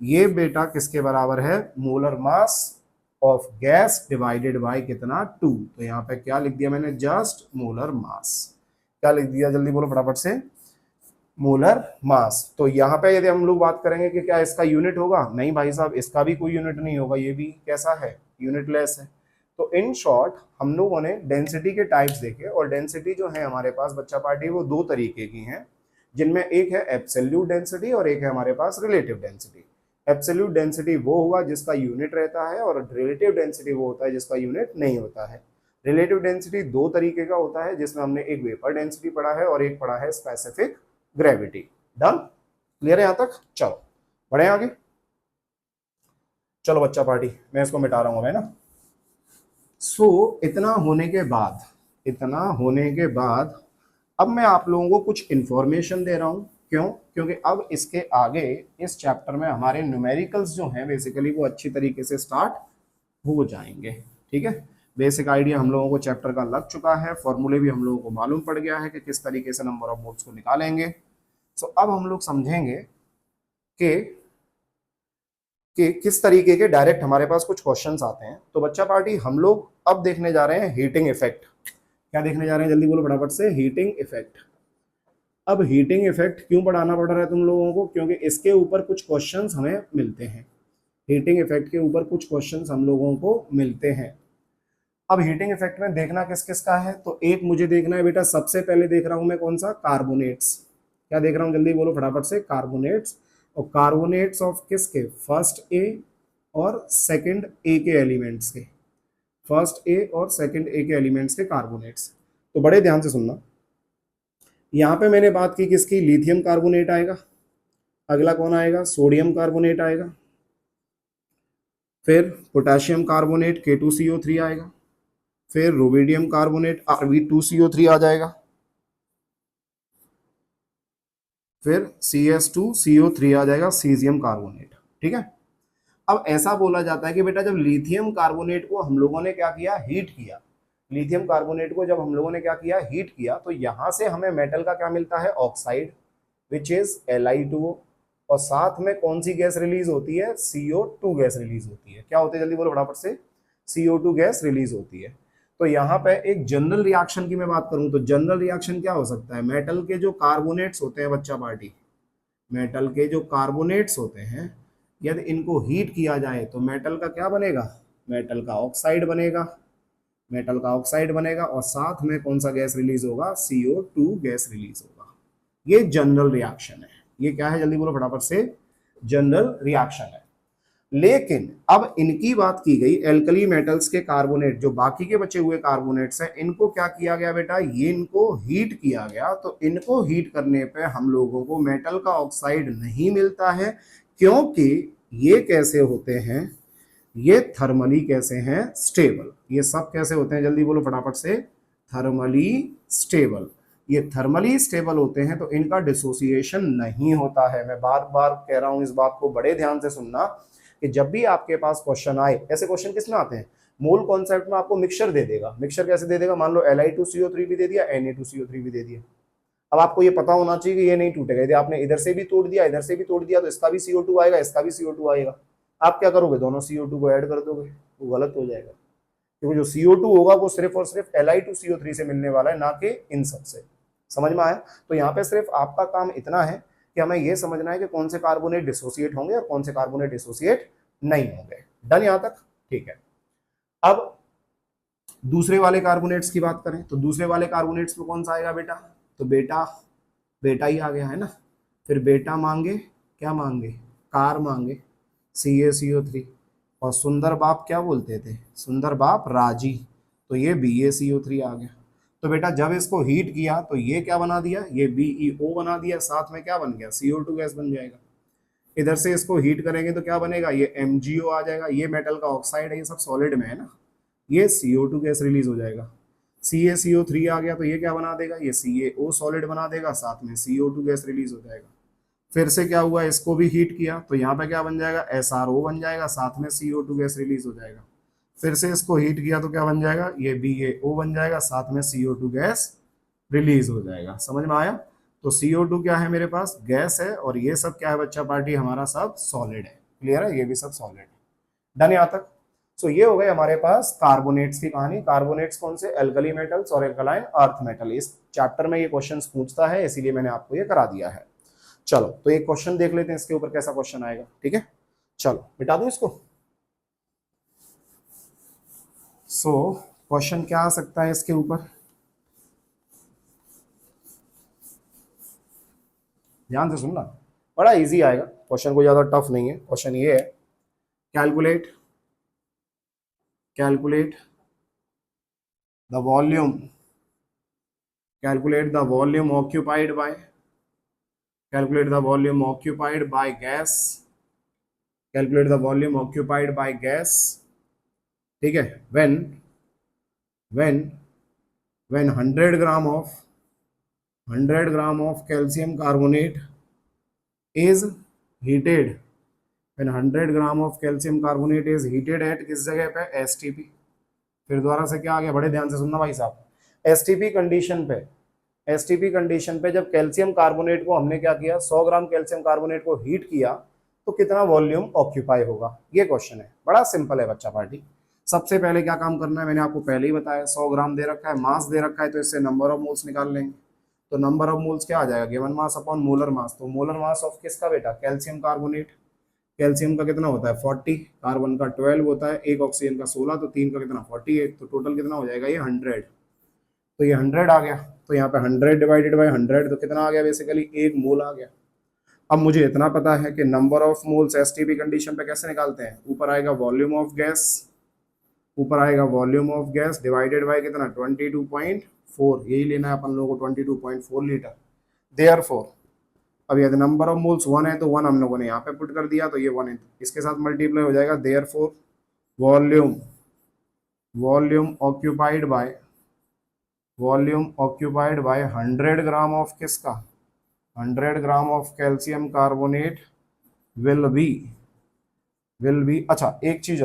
ये बेटा किसके बराबर है, molar mass of gas divided by कितना, 2। तो यहाँ पे क्या लिख दिया मैंने, जस्ट मोलर मास। क्या लिख दिया, जल्दी बोलो फटाफट से, मोलर मास। तो यहाँ पे यदि हम लोग बात करेंगे कि क्या इसका यूनिट होगा, नहीं भाई साहब, इसका भी कोई यूनिट नहीं होगा, ये भी कैसा है, यूनिटलेस है। तो इन शॉर्ट हम लोगों ने डेंसिटी के टाइप्स देखे, और डेंसिटी जो है हमारे पास बच्चा पार्टी वो 2 तरीके की हैं, जिनमें एक है एब्सोल्यूट डेंसिटी और एक है हमारे पास रिलेटिव डेंसिटी। एब्सोल्यूट डेंसिटी वो हुआ जिसका यूनिट रहता है, और रिलेटिव डेंसिटी वो होता है जिसका यूनिट नहीं होता है। रिलेटिव डेंसिटी 2 तरीके का होता है, जिसमें हमने एक वेपर डेंसिटी पढ़ा है और एक पढ़ा है स्पेसिफिक ग्रेविटी। डन, क्लियर है यहां तक, चलो बढ़े आगे। चलो बच्चा पार्टी, मैं इसको मिटा रहा हूं है ना। सो इतना होने के बाद, इतना होने के बाद अब मैं आप लोगों को कुछ इंफॉर्मेशन दे रहा हूं। क्यों, क्योंकि अब इसके आगे इस चैप्टर में हमारे न्यूमेरिकल्स जो हैं बेसिकली वो अच्छी तरीके से स्टार्ट हो जाएंगे, ठीक है। बेसिक आइडिया हम लोगों को चैप्टर का लग चुका है, फॉर्मूले भी हम लोगों को मालूम पड़ गया है कि किस तरीके से नंबर ऑफ मोल्स को निकालेंगे। सो अब हम लोग समझेंगे कि किस तरीके के डायरेक्ट हमारे पास कुछ क्वेश्चंस आते हैं। तो बच्चा पार्टी हम लोग अब देखने जा रहे हैं हीटिंग इफेक्ट। क्या देखने जा रहे हैं, जल्दी बोलो फटाफट से, हीटिंग इफेक्ट। अब हीटिंग इफेक्ट क्यों पढ़ाना पड़ रहा है तुम लोगों को, क्योंकि इसके ऊपर कुछ क्वेश्चंस हमें मिलते हैं, हीटिंग इफेक्ट के ऊपर कुछ क्वेश्चंस हम लोगों को मिलते हैं। अब हीटिंग इफेक्ट में देखना किस किस का है, तो एक मुझे देखना है बेटा, सबसे पहले देख रहा हूं मैं कौन सा, कार्बोनेट्स। क्या देख रहा हूं, जल्दी बोलो फटाफट से, कार्बोनेट्स। और कार्बोनेट्स ऑफ किसके, फर्स्ट ए और सेकंड ए के एलिमेंट्स के, फर्स्ट ए और सेकंड ए के एलिमेंट्स के कार्बोनेट्स। तो बड़े ध्यान से सुनना, यहाँ पे मैंने बात की किसकी, लिथियम कार्बोनेट आएगा, अगला कौन आएगा, सोडियम कार्बोनेट आएगा, फिर पोटेशियम कार्बोनेट K2CO3 आएगा, फिर रुबिडियम कार्बोनेट Rb2CO3 आ जाएगा, फिर CS2CO3 आ जाएगा, सीजियम कार्बोनेट, ठीक है। अब ऐसा बोला जाता है कि बेटा जब लिथियम कार्बोनेट को हम लोगों ने क्या किया, हीट किया, लिथियम कार्बोनेट को जब हम लोगों ने क्या किया, हीट किया, तो यहां से हमें मेटल का क्या मिलता है, ऑक्साइड, विच इज Li2O। और साथ में कौन सी गैस रिलीज होती है, CO2 गैस रिलीज होती है। क्या होते हैं जल्दी बोलो फटाफट से, CO2 गैस रिलीज होती है। तो यहाँ पे एक जनरल रिएक्शन की मैं बात करूं तो जनरल रिएक्शन क्या हो सकता है, मेटल के जो कार्बोनेट्स होते हैं बच्चा पार्टी, मेटल के जो कार्बोनेट्स होते हैं यदि इनको हीट किया जाए तो मेटल का क्या बनेगा, मेटल का ऑक्साइड बनेगा, मेटल का ऑक्साइड बनेगा और साथ में कौन सा गैस रिलीज होगा, CO2 गैस रिलीज होगा। ये जनरल रिएक्शन है। ये क्या है जल्दी बोलो फटाफट से, जनरल रिएक्शन है। लेकिन अब इनकी बात की गई, एल्कली मेटल्स के कार्बोनेट जो बाकी के बचे हुए कार्बोनेट्स हैं, इनको क्या किया गया बेटा, ये इनको हीट किया गया। तो इनको हीट करने पे हम लोगों को मेटल का ऑक्साइड नहीं मिलता है, क्योंकि ये कैसे होते हैं, ये थर्मली कैसे हैं, स्टेबल। ये सब कैसे होते हैं जल्दी बोलो फटाफट से, थर्मली स्टेबल। ये थर्मली स्टेबल होते हैं तो इनका डिसोसिएशन नहीं होता है। मैं बार बार कह रहा हूं, इस बात को बड़े ध्यान से सुनना कि जब भी आपके पास क्वेश्चन आए, ऐसे क्वेश्चन किस में आते हैं, मोल कॉन्सेप्ट में आपको मिक्सचर दे देगा। मिक्सचर कैसे दे देगा, मान लो Li2CO3 भी दे दिया, Na2CO3 भी दे दिया। अब आपको ये पता होना चाहिए कि ये नहीं टूटेगा। यदि आपने इधर से भी तोड़ दिया, इधर से भी तोड़ दिया, तो इसका भी CO2 आएगा, इसका भी CO2 आएगा। आप क्या करोगे, दोनों CO2 को ऐड कर दोगे, वो गलत हो जाएगा। क्योंकि जो CO2 होगा वो सिर्फ और सिर्फ Li2CO3 से मिलने वाला है, ना कि इन सब से। समझ में आया। तो यहाँ पे सिर्फ आपका काम इतना है कि हमें ये समझना है कि कौन से कार्बोनेट डिसोसिएट होंगे और कौन से कार्बोनेट डिसोसिएट नहीं होंगे। डन यहाँ तक, ठीक है। अब दूसरे वाले कार्बोनेट्स की बात करें तो दूसरे वाले कार्बोनेट्स में कौन सा आएगा बेटा, तो बेटा बेटा ही आ गया है ना। फिर बेटा मांगे, क्या मांगे, कार मांगे, CaCO3। और सुंदर बाप क्या बोलते थे, सुंदर बाप राजी, तो ये BaCO3 आ गया। तो बेटा जब इसको हीट किया तो ये क्या बना दिया, ये BeO बना दिया, साथ में क्या बन गया, CO2 गैस बन जाएगा। इधर से इसको हीट करेंगे तो क्या बनेगा, ये MgO आ जाएगा। ये मेटल का ऑक्साइड है, ये सब सॉलिड में है ना, ये CO2 गैस रिलीज हो जाएगा। CaCO3 आ गया तो ये क्या बना देगा, ये CaO सॉलिड बना देगा, साथ में CO2 गैस रिलीज हो जाएगा। फिर से क्या हुआ, इसको भी हीट किया तो यहाँ पे क्या बन जाएगा, SRO बन जाएगा, साथ में CO2 गैस रिलीज हो जाएगा। फिर से इसको हीट किया तो क्या बन जाएगा, ये BaO बन जाएगा, साथ में CO2 गैस रिलीज हो जाएगा। समझ में आया। तो CO2 क्या है, मेरे पास गैस है, और ये सब क्या है बच्चा पार्टी, हमारा सब सॉलिड है। क्लियर है, ये भी सब सॉलिड है। डन यहाँ तक। सो ये हो गए हमारे पास कार्बोनेट्स की कहानी। कार्बोनेट्स कौन से, एल्कली मेटल्स और एल्कलाइन अर्थ मेटल। इस चैप्टर में ये क्वेश्चंस पूछता है, इसीलिए मैंने आपको ये करा दिया है। चलो तो एक क्वेश्चन देख लेते हैं, इसके ऊपर कैसा क्वेश्चन आएगा। ठीक है, चलो मिटा दूं इसको। सो क्वेश्चन क्या आ सकता है इसके ऊपर, ध्यान से सुनना, बड़ा इजी आएगा क्वेश्चन, कोई ज्यादा टफ नहीं है। क्वेश्चन ये है, calculate calculate the volume calculate the volume occupied by calculate the volume occupied by gas calculate the volume occupied by gas। ठीक है, when 100 gram of calcium carbonate is heated when 100 gram of calcium carbonate is heated at किस जगह पे, STP। फिर दोबारा से क्या आ गया, बड़े ध्यान से सुनना भाई साहब। STP कंडीशन पे जब कैल्शियम कार्बोनेट को हमने क्या किया, 100 ग्राम कैल्शियम कार्बोनेट को हीट किया तो कितना वॉल्यूम ऑक्यूपाई होगा, ये क्वेश्चन है। बड़ा सिंपल है बच्चा पार्टी। सबसे पहले क्या काम करना है, मैंने आपको पहले ही बताया, 100 ग्राम दे रखा है, मास दे रखा है, तो इससे नंबर ऑफ मोल्स निकाल लेंगे। तो नंबर ऑफ मोल्स क्या आ जाएगा, given mass upon molar mass. तो मोलर मास ऑफ किसका बेटा, कैल्शियम कार्बोनेट। कैल्शियम का कितना होता है 40, कार्बन का 12 होता है, एक ऑक्सीजन का 16, तो 3 का कितना 48, तो टोटल कितना हो जाएगा ये 100। तो ये 100 आ गया, तो यहाँ पे 100 डिवाइडेड बाई 100 तो कितना आ गया, बेसिकली 1 मोल आ गया। अब मुझे इतना पता है कि number of moles STP condition पे कैसे निकालते हैं, ऊपर आएगा वॉल्यूम ऑफ गैस, ऊपर आएगा volume of gas divided by कितना 22.4, यही लेना है अपन लोगों को 22.4 लीटर। देयरफॉर अब यदि नंबर ऑफ मोल्स 1 है तो 1 हम लोगों ने यहाँ पे पुट कर दिया, तो ये 1 है, इसके साथ मल्टीप्लाई हो जाएगा। Therefore volume occupied bye 100 gram of किसका, 100 gram of calcium carbonate will be. अच्छा एक चीज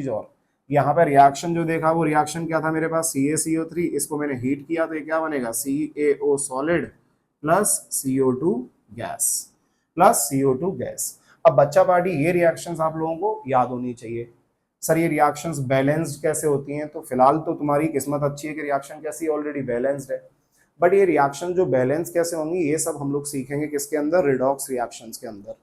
और, यहाँ पर रिएक्शन जो देखा वो रिएक्शन क्या था मेरे पास, CaCO3, इसको मैंने हीट किया तो ये क्या बनेगा, CaO solid plus CO2 gas. Plus CO2 gas. अब बच्चा पार्टी ये रिएक्शंस आप लोगों को याद होनी चाहिए। सर ये रिएक्शंस बैलेंस्ड कैसे होती हैं? तो फिलहाल तो तुम्हारी किस्मत अच्छी है कि रिएक्शन कैसी ऑलरेडी बैलेंस्ड है, बट ये रिएक्शन जो बैलेंस कैसे होंगी ये सब हम लोग सीखेंगे किसके अंदर? रिडॉक्स रिएक्शंस के अंदर।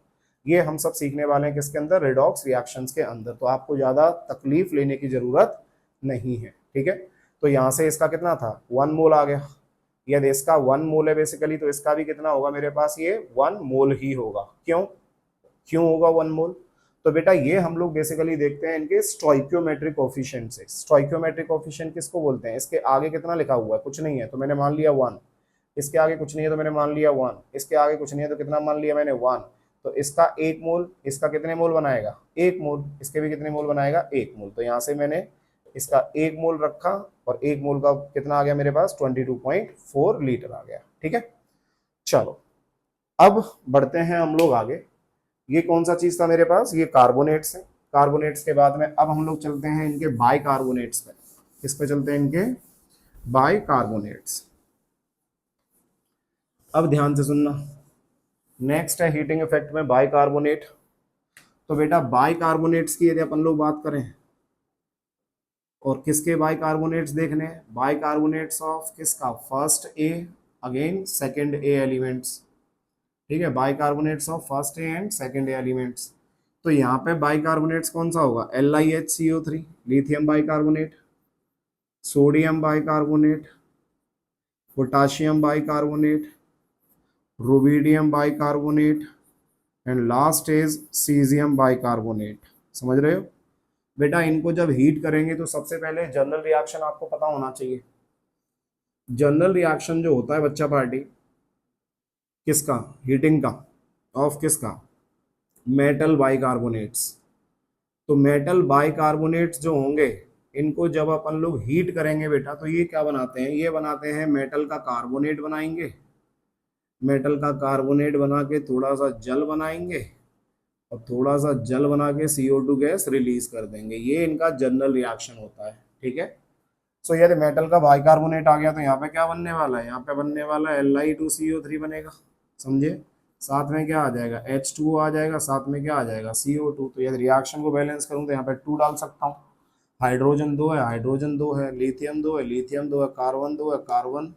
ये हम सब सीखने वाले हैं किसके अंदर? रिडॉक्स रिएक्शंस के अंदर। तो आपको ज्यादा तकलीफ लेने की जरूरत नहीं है, ठीक है। तो यहाँ से इसका कितना था? 1 मोल आ गया। यदि इसका 1 मोल है बेसिकली, तो इसका भी कितना होगा मेरे पास? ये 1 मोल ही होगा। क्यों क्यों होगा 1 मोल? तो बेटा ये हम लोग बेसिकली देखते हैं इनके स्टोइकियोमेट्रिक कोफिशिएंट से। स्टोइकियोमेट्रिक कोफिशिएंट किसको बोलते हैं? इसके आगे कितना लिखा हुआ है? कुछ नहीं है तो मैंने मान लिया 1। इसके आगे कुछ नहीं है तो मैंने मान लिया 1। इसके आगे कुछ नहीं है तो कितना मान लिया मैंने? 1। तो इसका 1 मोल, इसका कितने मोल बनाएगा? 1 मोल। इसके भी कितने मोल बनाएगा? 1 मोल। तो यहाँ से मैंने इसका 1 मोल रखा और 1 मोल का कितना आ गया मेरे पास? 22.4 लीटर आ गया, ठीक है। चलो अब बढ़ते हैं हम लोग आगे। ये कौन सा चीज था मेरे पास? ये कार्बोनेट्स है। कार्बोनेट्स के बाद में अब हम लोग चलते हैं इनके बाइकार्बोनेट्स पे। किस पे चलते हैं? इनके बाइकार्बोनेट्स। अब ध्यान से सुनना, नेक्स्ट है हीटिंग इफेक्ट में बाइकार्बोनेट। तो बेटा बाइकार्बोनेट्स की यदि अपन लोग बात करें, और किसके बाइकार्बोनेट्स देखने हैं? बाइकार्बोनेट्स ऑफ किसका? First A again second A elements, ठीक है। Bicarbonates of first A and second A elements. तो यहाँ पे बाइकार्बोनेट्स कौन सा होगा? LiHCO3 lithium bicarbonate, sodium bicarbonate, potassium bicarbonate, rubidium bicarbonate and last is caesium bicarbonate. समझ रहे हो बेटा? इनको जब हीट करेंगे तो सबसे पहले जनरल रिएक्शन आपको पता होना चाहिए। जनरल रिएक्शन जो होता है बच्चा पार्टी, किसका? हीटिंग का, ऑफ किसका? Metal bicarbonates. तो मेटल बाइकार्बोनेट्स जो होंगे इनको जब अपन लोग हीट करेंगे बेटा, तो ये क्या बनाते हैं? ये बनाते हैं मेटल का कार्बोनेट बनाएंगे। मेटल का कार्बोनेट बना के थोड़ा सा जल बनाएंगे और थोड़ा सा जल बना के CO2 गैस रिलीज कर देंगे। ये इनका जनरल रिएक्शन होता है, ठीक है। सो यदि मेटल का बाइकार्बोनेट आ गया तो यहाँ पे क्या बनने वाला है? यहाँ पे बनने वाला है Li2CO3 बनेगा, समझे। साथ में क्या आ जाएगा? H2O आ जाएगा, साथ में क्या आ जाएगा? CO2। तो यदि रिएक्शन को बैलेंस करूँ तो यहाँ पे 2 डाल सकता हूँ। हाइड्रोजन 2 है, हाइड्रोजन 2 है, लिथियम 2 है, लिथियम 2 है, कार्बन 2 है, कार्बन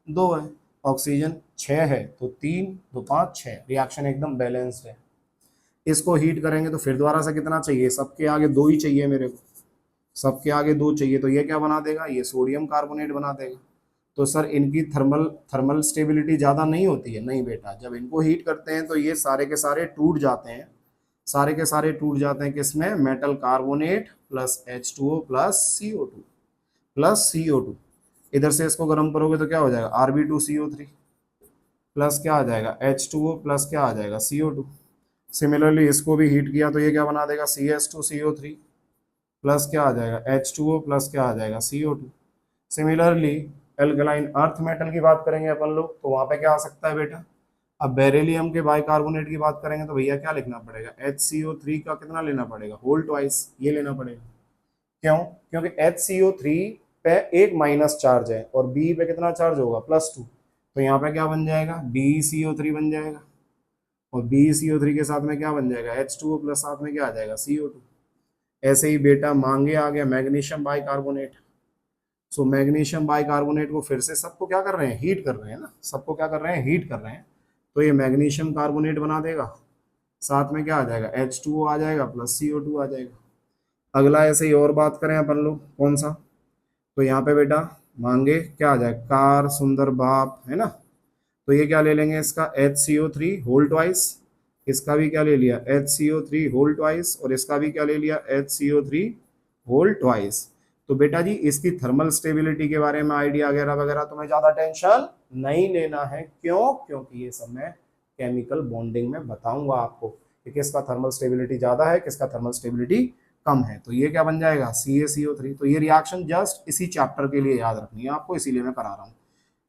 2 है, ऑक्सीजन 6 है, तो 3 2 5 6। रिएक्शन एकदम बैलेंस्ड है। इसको हीट करेंगे तो फिर दोबारा से कितना चाहिए? सबके आगे 2 ही चाहिए मेरे को, सबके आगे 2 चाहिए। तो ये क्या बना देगा? ये सोडियम कार्बोनेट बना देगा। तो सर इनकी थर्मल थर्मल स्टेबिलिटी ज़्यादा नहीं होती है? नहीं बेटा, जब इनको हीट करते हैं तो ये सारे के सारे टूट जाते हैं। सारे के सारे टूट जाते हैं किसमें? Metal carbonate plus H2O plus CO2 plus CO2। इधर से इसको गर्म करोगे तो क्या हो जाएगा? Rb2CO3 प्लस क्या आ जाएगा? H2O प्लस क्या आ जाएगा? CO2। सिमिलरली इसको भी हीट किया तो ये क्या बना देगा? CS2CO3 प्लस क्या आ जाएगा? H2O प्लस क्या आ जाएगा? CO2। Similarly alkaline earth metal की बात करेंगे अपन लोग तो वहां पे क्या आ सकता है बेटा? अब बेरिलियम के बाइकार्बोनेट की बात करेंगे तो भैया क्या लिखना पड़ेगा? HCO3 का कितना लेना पड़ेगा? होल ट्वाइस, ये लेना पड़ेगा। क्यों? क्योंकि HCO3 पे एक माइनस चार्ज है और B पे कितना चार्ज होगा? +2। तो यहाँ पे क्या बन जाएगा? BeCO3 बन जाएगा और BeCO3 के साथ में क्या बन जाएगा? H2O प्लस साथ में क्या आ जाएगा? CO2। ऐसे ही बेटा मांगे आ गया मैग्नीशियम बाइकार्बोनेट। सो मैग्नीशियम बाइकार्बोनेट को फिर से सबको क्या कर रहे हैं? हीट कर रहे हैं ना। सबको क्या कर रहे हैं? हीट कर रहे हैं। तो ये मैग्नीशियम कार्बोनेट बना देगा, साथ में क्या आ जाएगा? H2O आ जाएगा प्लस CO2 आ जाएगा। अगला ऐसे ही और बात करें अपन लोग, कौन सा? तो यहाँ पे बेटा मांगे क्या आ जाएगा? कार सुंदर बाप, है ना। तो ये क्या ले लेंगे? इसका HCO3 होल ट्वाइस, इसका भी क्या ले लिया? HCO3 होल ट्वाइस और इसका भी क्या ले लिया? HCO3 whole twice. तो बेटा जी इसकी थर्मल स्टेबिलिटी के बारे में आइडिया वगैरह वगैरह तुम्हें ज्यादा टेंशन नहीं लेना है। क्यों? क्योंकि ये सब मैं केमिकल बॉन्डिंग में बताऊंगा आपको कि किसका थर्मल स्टेबिलिटी ज्यादा है, किसका थर्मल स्टेबिलिटी कम है। तो ये क्या बन जाएगा? CaCO3। तो ये रिएक्शन जस्ट इसी चैप्टर के लिए याद रखनी है आपको, इसीलिए मैं करा रहा हूँ।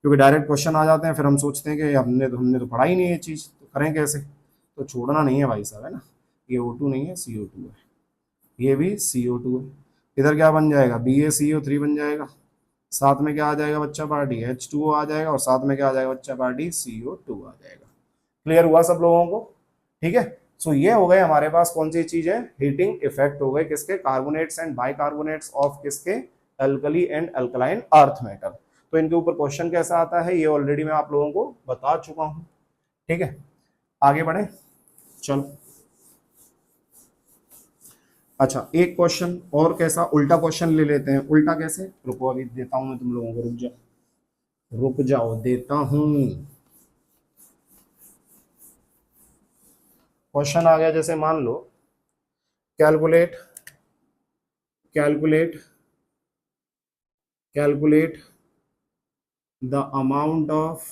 क्योंकि डायरेक्ट क्वेश्चन आ जाते हैं फिर हम सोचते हैं कि हमने तो पढ़ा ही नहीं ये चीज़, तो करें कैसे? तो छोड़ना नहीं है भाई साहब, है ना। ये O2 नहीं है, CO2 है। ये भी CO2 है। इधर क्या बन जाएगा? BaCO3 बन जाएगा, साथ में क्या आ जाएगा बच्चा पार्टी? H2O आ जाएगा और साथ में क्या आ जाएगा बच्चा पार्टी? CO2 आ जाएगा। क्लियर हुआ सब लोगों को? ठीक है। सो ये हो गए हमारे पास कौन सी चीज है, हीटिंग इफेक्ट हो गए किसके, कार्बोनेट्स एंड बाइकार्बोनेट्स ऑफ किसके, alkali and alkaline earth metal. तो इनके ऊपर क्वेश्चन कैसा आता है ये ऑलरेडी मैं आप लोगों को बता चुका हूं। ठीक है, आगे बढ़े, चलो। अच्छा, एक क्वेश्चन और कैसा उल्टा क्वेश्चन ले लेते हैं। उल्टा कैसे, रुको अभी देता हूं मैं तुम लोगों को, रुक जाओ देता हूं। क्वेश्चन आ गया, जैसे मान लो calculate calculate calculate the amount of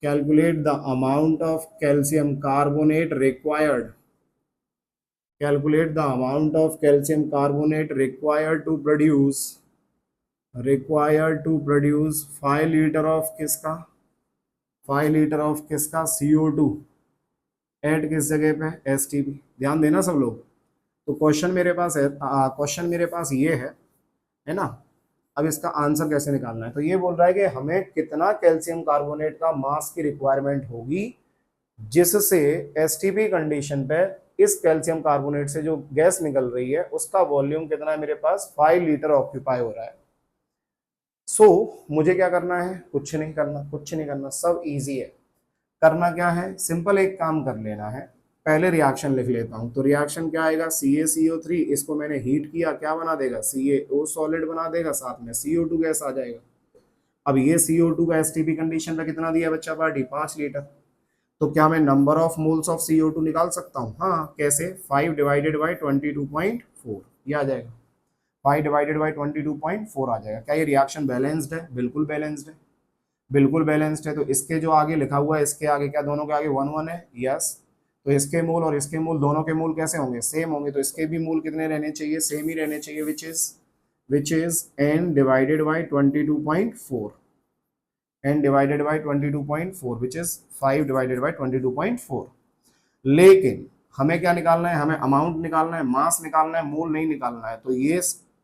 calcium carbonate required. Calculate the amount of calcium carbonate required to produce 5 liter of किसका, 5 लीटर ऑफ किसका, CO2 एट किस जगह पे, STP। ध्यान देना सब लोग। तो क्वेश्चन मेरे पास है, क्वेश्चन मेरे पास ये है ना। अब इसका आंसर कैसे निकालना है, तो ये बोल रहा है कि हमें कितना कैल्शियम कार्बोनेट का मास की रिक्वायरमेंट होगी जिससे एसटीपी कंडीशन पे इस कैल्शियम कार्बोनेट से जो गैस निकल रही है उसका वॉल्यूम कितना है, मेरे पास 5 लीटर ऑक्यूपाई हो रहा है। मुझे क्या करना है, कुछ नहीं करना, सब इजी है। करना क्या है, सिंपल एक काम कर लेना है। पहले रिएक्शन लिख लेता हूं। तो रिएक्शन क्या आएगा, CaCO3, इसको मैंने हीट किया, क्या बना देगा, CaO सॉलिड बना देगा, साथ में CO2 गैस आ जाएगा। अब ये CO2 का एसटीपी कंडीशन पे कितना दिया बच्चा पार्टी, 5 लीटर। तो क्या मैं number of moles of CO2 निकाल सकता हूँ, हाँ कैसे, 5 डिवाइडेड बाई 22.4, ये आ जाएगा। 5 डिवाइडेड बाई 22.4 आ जाएगा। क्या ये रिएक्शन बैलेंस्ड है, बिल्कुल बैलेंस्ड है, बिल्कुल बैलेंस्ड है। तो इसके जो आगे लिखा हुआ है, इसके आगे क्या, दोनों के आगे 1 1 है, यस। तो इसके मूल और इसके मूल, दोनों के मूल कैसे होंगे, सेम होंगे। तो इसके भी मूल कितने रहने चाहिए, सेम ही रहने चाहिए, which is n divided by 22.4, n divided by 22.4 which is 5 divided by 22.4। लेकिन हमें क्या निकालना है, हमें अमाउंट निकालना है, मास निकालना है, मोल नहीं निकालना है। तो ये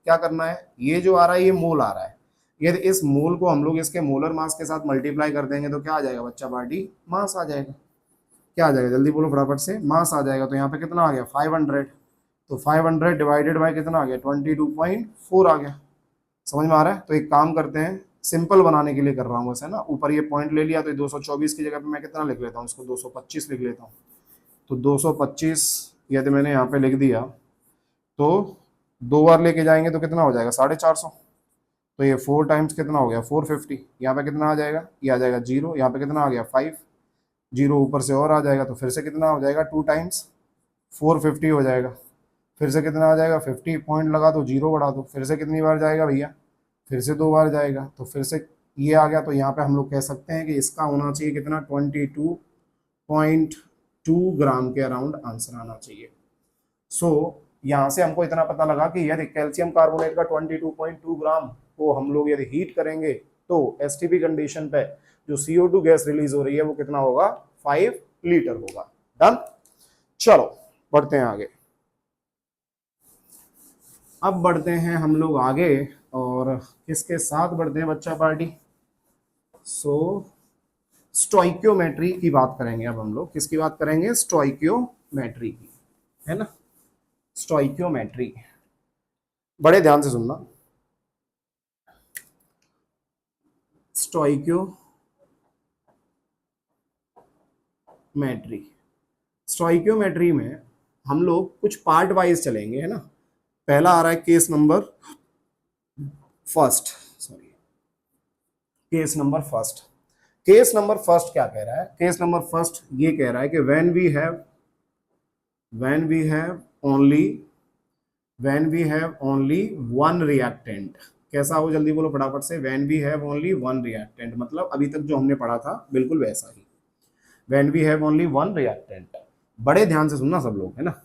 क्या करना है, ये जो आ रहा है ये मोल आ रहा है, यदि इस मोल को हम लोग इसके मोलर मास के साथ मल्टीप्लाई कर देंगे तो क्या आ जाएगा बच्चा पार्टी, मास आ जाएगा। क्या आ जाएगा, जल्दी बोलो फटाफट से, मास आ जाएगा। तो यहाँ पे कितना आ गया, 500। तो 500 डिवाइडेड बाई कितना आ गया, 22.4 आ गया। समझ में आ रहा है। तो एक काम करते हैं, सिंपल बनाने के लिए कर रहा हूँ वैसे ना, ऊपर ये पॉइंट ले लिया तो 224 की जगह पे मैं कितना लिख लेता हूँ, इसको 225 लिख लेता हूँ। तो 225 यदि मैंने यहाँ पे लिख दिया तो 2 बार लेके जाएंगे तो कितना हो जाएगा, 450। तो ये 4 टाइम्स कितना हो गया, 450। यहाँ पे कितना आ जाएगा, ये आ जाएगा 0, यहाँ पे कितना आ गया 5, 0 ऊपर से और आ जाएगा। तो फिर से कितना हो जाएगा, 2 टाइम्स 450 हो जाएगा। फिर से कितना आ जाएगा, 50 पॉइंट लगा दो, 0 बढ़ा दो। फिर से कितनी बार जाएगा भैया, फिर से 2 बार जाएगा। तो फिर से ये आ गया। तो यहाँ पे हम लोग कह सकते हैं कि इसका होना चाहिए कितना, 22.2 ग्राम के अराउंड आंसर आना चाहिए। यहाँ से हमको इतना पता लगा कि यदि कैल्शियम कार्बोनेट का 22.2 ग्राम को हम लोग यदि हीट करेंगे तो एसटीपी कंडीशन पे जो CO2 गैस रिलीज हो रही है वो कितना होगा, 5 लीटर होगा। डन, चलो बढ़ते हैं आगे। अब बढ़ते हैं हम लोग आगे, और किसके साथ बढ़ते हैं बच्चा पार्टी, स्टोइक्योमेट्री की बात करेंगे। अब हम लोग किसकी बात करेंगे, स्टोइक्योमेट्री की, है ना। स्टोइक्योमेट्री, बड़े ध्यान से सुनना। स्टोइक्योमेट्री में हम लोग कुछ पार्ट वाइज चलेंगे, है ना। पहला आ रहा है case number first, case number first क्या कह रहा है, केस नंबर फर्स्ट ये कह रहा है कि when we have only one reactant. कैसा हो, जल्दी बोलो फटाफट से, when we have only one reactant, मतलब अभी तक जो हमने पढ़ा था बिल्कुल वैसा ही, when we have only one reactant. बड़े ध्यान से सुनना सब लोग, है ना।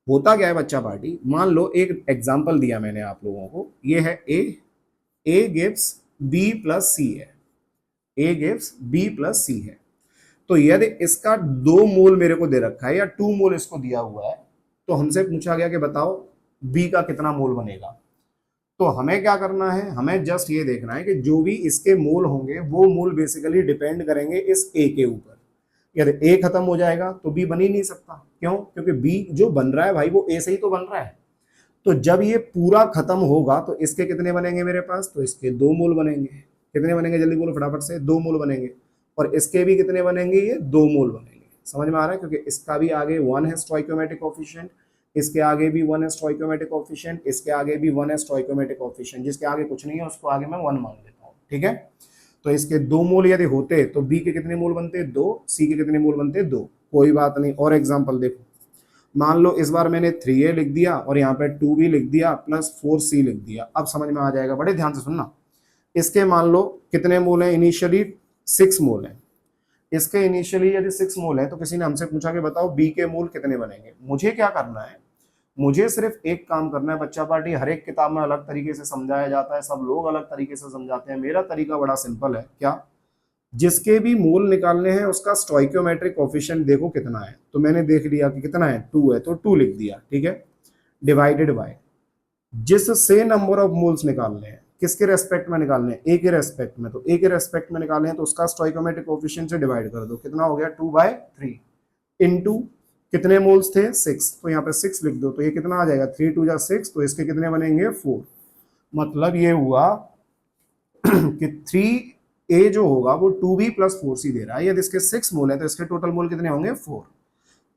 होता क्या है बच्चा पार्टी, मान लो एक एग्जांपल दिया मैंने आप लोगों को, ये है ए गिव्स बी प्लस सी है, ए गिव्स बी प्लस सी है। तो यदि इसका 2 मोल मेरे को दे रखा है या 2 मोल इसको दिया हुआ है, तो हमसे पूछा गया कि बताओ बी का कितना मोल बनेगा। तो हमें क्या करना है, हमें जस्ट ये देखना है कि जो भी इसके मोल होंगे वो मोल बेसिकली डिपेंड करेंगे इस ए के ऊपर। यदि ए खत्म हो जाएगा तो बी बन ही नहीं सकता। क्यों? क्योंकि बी जो बन रहा है भाई वो ए से ही तो बन रहा है। तो जब ये पूरा खत्म होगा तो इसके कितने बनेंगे मेरे पास? तो इसके 2 मोल बनेंगे। कितने बनेंगे जल्दी बोलो फटाफट से? 2 मोल बनेंगे। और इसके भी कितने बनेंगे? ये 2 मोल बनेंगे। समझ में आ रहा है? क्योंकि इसका भी आगे 1 है स्टोइकोमेट्रिक कोफिशिएंट, इसके आगे भी 1 है स्टोइकोमेट्रिक कोफिशिएंट, इसके आगे भी 1 है स्टोइकोमेट्रिक कोफिशिएंट। जिसके आगे कुछ नहीं है उसको आगे मैं 1 मान लेता हूँ। ठीक है, तो इसके 2 मोल यदि होते तो बी के कितने मोल बनते? 2। सी के कितने मोल बनते? 2। कोई बात नहीं। और एग्जाम्पल देखो, मान लो इस बार मैंने 3a लिख दिया और यहाँ पे 2b लिख दिया प्लस 4c लिख दिया। अब समझ में आ जाएगा, बड़े ध्यान से सुनना। इसके मान लो कितने मोल हैं इनिशियली? 6 मोल हैं। इसके इनिशियली यदि 6 मोल है तो किसी ने हमसे पूछा कि बताओ बी के मोल कितने बनेंगे। मुझे क्या करना है? मुझे सिर्फ एक काम करना है। बच्चा पार्टी हर एक किताब में अलग तरीके से समझाया जाता है, सब लोग अलग तरीके से समझाते हैं। मेरा तरीका बड़ा सिंपल है। क्या? जिसके भी मोल निकालने हैं उसका स्टोइकोमेट्रिक कोफिशिएंट देखो कितना है। तो मैंने देख लिया कि कितना है, 2 है, तो 2 लिख दिया। ठीक है, डिवाइडेड बाय जिससे नंबर ऑफ मोल्स निकालने हैं, किसके रेस्पेक्ट में निकालने हैं? ए के रेस्पेक्ट में। तो ए के रेस्पेक्ट में निकालने हैं तो उसका स्टोइकोमेट्रिक कोफिशिएंट से डिवाइड कर दो। कितना हो गया? 2/3 इनटू कितने मोल्स थे? 6। तो यहाँ पे 6 लिख दो। तो ये कितना आ जाएगा? 3 2 जा 6। तो इसके कितने बनेंगे? 4। मतलब ये हुआ कि 3a जो होगा वो 2b प्लस 4c दे रहा है। यदि इसके 6 मोल है तो इसके टोटल मोल कितने होंगे? 4।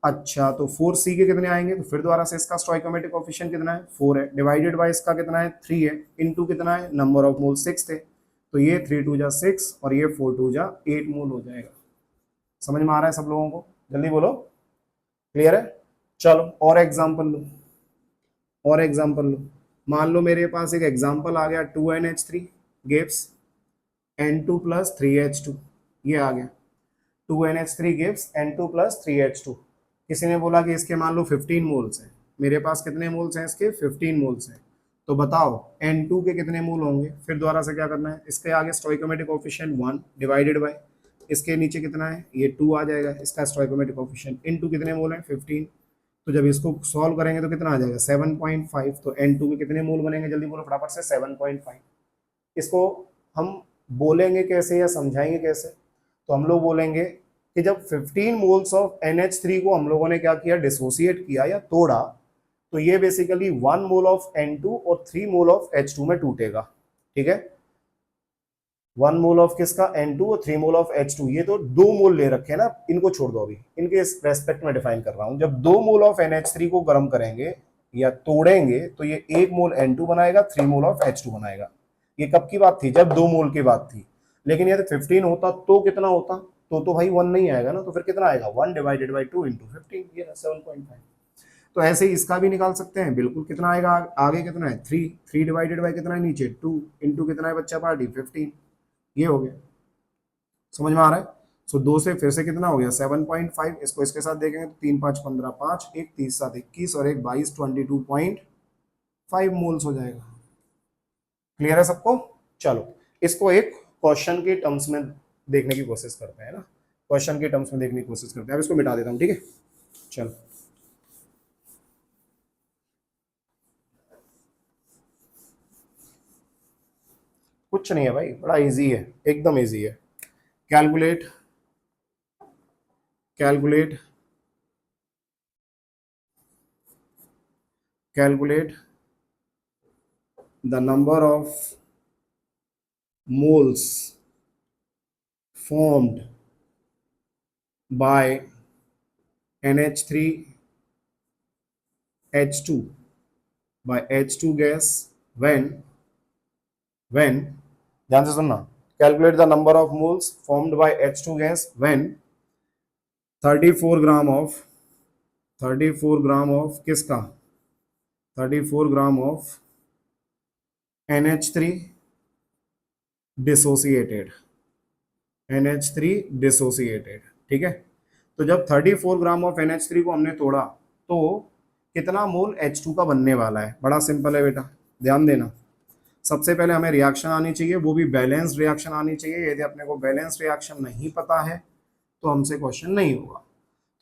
अच्छा, तो 4c के कितने आएंगे? तो फिर दोबारा से इसका स्टोइकोमेट्रिक कोफिशिएंट कितना है? 4 है, डिवाइडेड बाय इसका कितना है? 3 है, इनटू कितना है? नंबर ऑफ मोल 6 थे। तो ये 3 2 जा 6 और ये 4 2 जा 8 मोल हो जाएगा। समझ में आ रहा है सब लोगों को? जल्दी बोलो, क्लियर है? चलो और एग्जाम्पल लो, और एग्जाम्पल लो। मान लो मेरे पास एक एग्जाम्पल आ गया, 2NH3 gives N2 plus 3H2। ये आ गया 2NH3 gives N2 plus 3H2। किसी ने बोला कि इसके मान लो 15 मोल्स हैं। मेरे पास कितने मोल्स हैं? इसके 15 मोल्स हैं। तो बताओ N2 के कितने मोल होंगे? फिर दोबारा से क्या करना है? इसके आगे स्टोइकोमेट्रिक कोफिशिएंट 1 डिवाइडेड बाय इसके नीचे कितना है? ये 2 आ जाएगा। इसका स्टोइकोमेट्रिक कोफिशिएंट इनटू कितने मोल हैं? 15। तो जब इसको सॉल्व करेंगे तो कितना आ जाएगा? 7.5। तो N2 के कितने मोल बनेंगे? जल्दी बोलो फटाफट से। 7.5। इसको हम बोलेंगे कैसे या समझाएंगे कैसे? तो हम लोग बोलेंगे कि जब 15 मोल्स ऑफ NH3 को हम लोगों ने क्या किया? डिसोसिएट किया या तोड़ा, तो ये बेसिकली 1 मोल ऑफ N2 और 3 मोल ऑफ H2 में टूटेगा। ठीक है, 1 मोल ऑफ किसका? N2 और 3 मोल ऑफ H2। ये तो 2 मोल ले रखे हैं ना, इनको छोड़ दो, अभी इनके रेस्पेक्ट में डिफाइन कर रहा हूं। जब 2 मोल ऑफ NH3 को गर्म करेंगे या तोड़ेंगे तो ये 1 मोल N2 बनाएगा, 3 मोल ऑफ H2 बनाएगा। ये कब की बात थी? जब 2 मोल की बात थी। लेकिन यदि 15 होता तो कितना होता? तो भाई 1 नहीं आएगा ना। तो फिर कितना आएगा? 1 डिवाइडेड बाई 2 इंटू 15, ये 7.5। तो ऐसे ही इसका भी निकाल सकते हैं। बिल्कुल, कितना आएगा? आगे कितना है? 3। 3 डिवाइडेड बाई कितना है? नीचे 2 इंटू कितना है बच्चा पार्टी? 15। ये हो गया। समझ में आ रहा है? सो 2 से फिर से कितना हो गया? 7.5। इसको इसके साथ देखेंगे तो 3 5 15, 5 1 30 7 21 और 1 22, 22.5 मोल्स हो जाएगा। क्लियर है सबको? चलो इसको एक क्वेश्चन के टर्म्स में देखने की कोशिश करते हैं ना, क्वेश्चन के टर्म्स में देखने की कोशिश करते हैं। अब इसको मिटा देता हूं। ठीक है, चलो कुछ नहीं है भाई, बड़ा इजी है, एकदम इजी है। Calculate calculate calculate the number of moles formed by NH3 H2 by H2 gas when ध्यान से सुनना, calculate the number of moles formed by H2 gas when 34 gram of किसका? 34 gram of NH3 dissociated, NH3 dissociated. ठीक है, तो जब 34 gram of NH3 को हमने तोड़ा तो कितना मोल H2 का बनने वाला है? बड़ा सिंपल है बेटा, ध्यान देना। सबसे पहले हमें रिएक्शन आनी चाहिए, वो भी बैलेंस्ड रिएक्शन आनी चाहिए। यदि अपने को बैलेंस्ड रिएक्शन नहीं पता है तो हमसे क्वेश्चन नहीं होगा।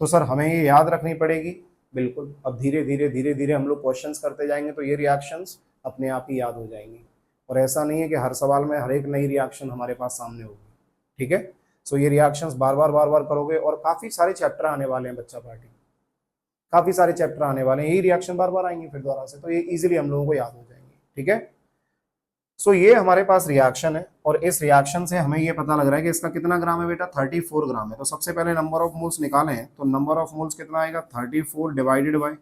तो सर हमें ये याद रखनी पड़ेगी। बिल्कुल, अब धीरे धीरे हम लोग क्वेश्चंस करते जाएंगे तो ये रिएक्शंस अपने आप ही याद हो जाएंगी। और ऐसा नहीं है कि हर सवाल में हर एक नई रिएक्शन हमारे पास सामने होगी। ठीक है, सो ये रिएक्शंस बार बार करोगे और काफी सारे चैप्टर आने वाले हैं बच्चा पार्टी, काफी सारे चैप्टर आने वाले हैं, यही रिएक्शन बार बार आएंगे फिर दोबारा से, तो ये इजीली हम लोगों को याद हो जाएंगे। ठीक है, सो ये हमारे पास रिएक्शन है और इस रिएक्शन से हमें ये पता लग रहा है कि इसका कितना ग्राम है बेटा, 34 ग्राम है। तो सबसे पहले नंबर ऑफ मोल्स निकालें, तो नंबर ऑफ मोल्स कितना आएगा, 34 divided by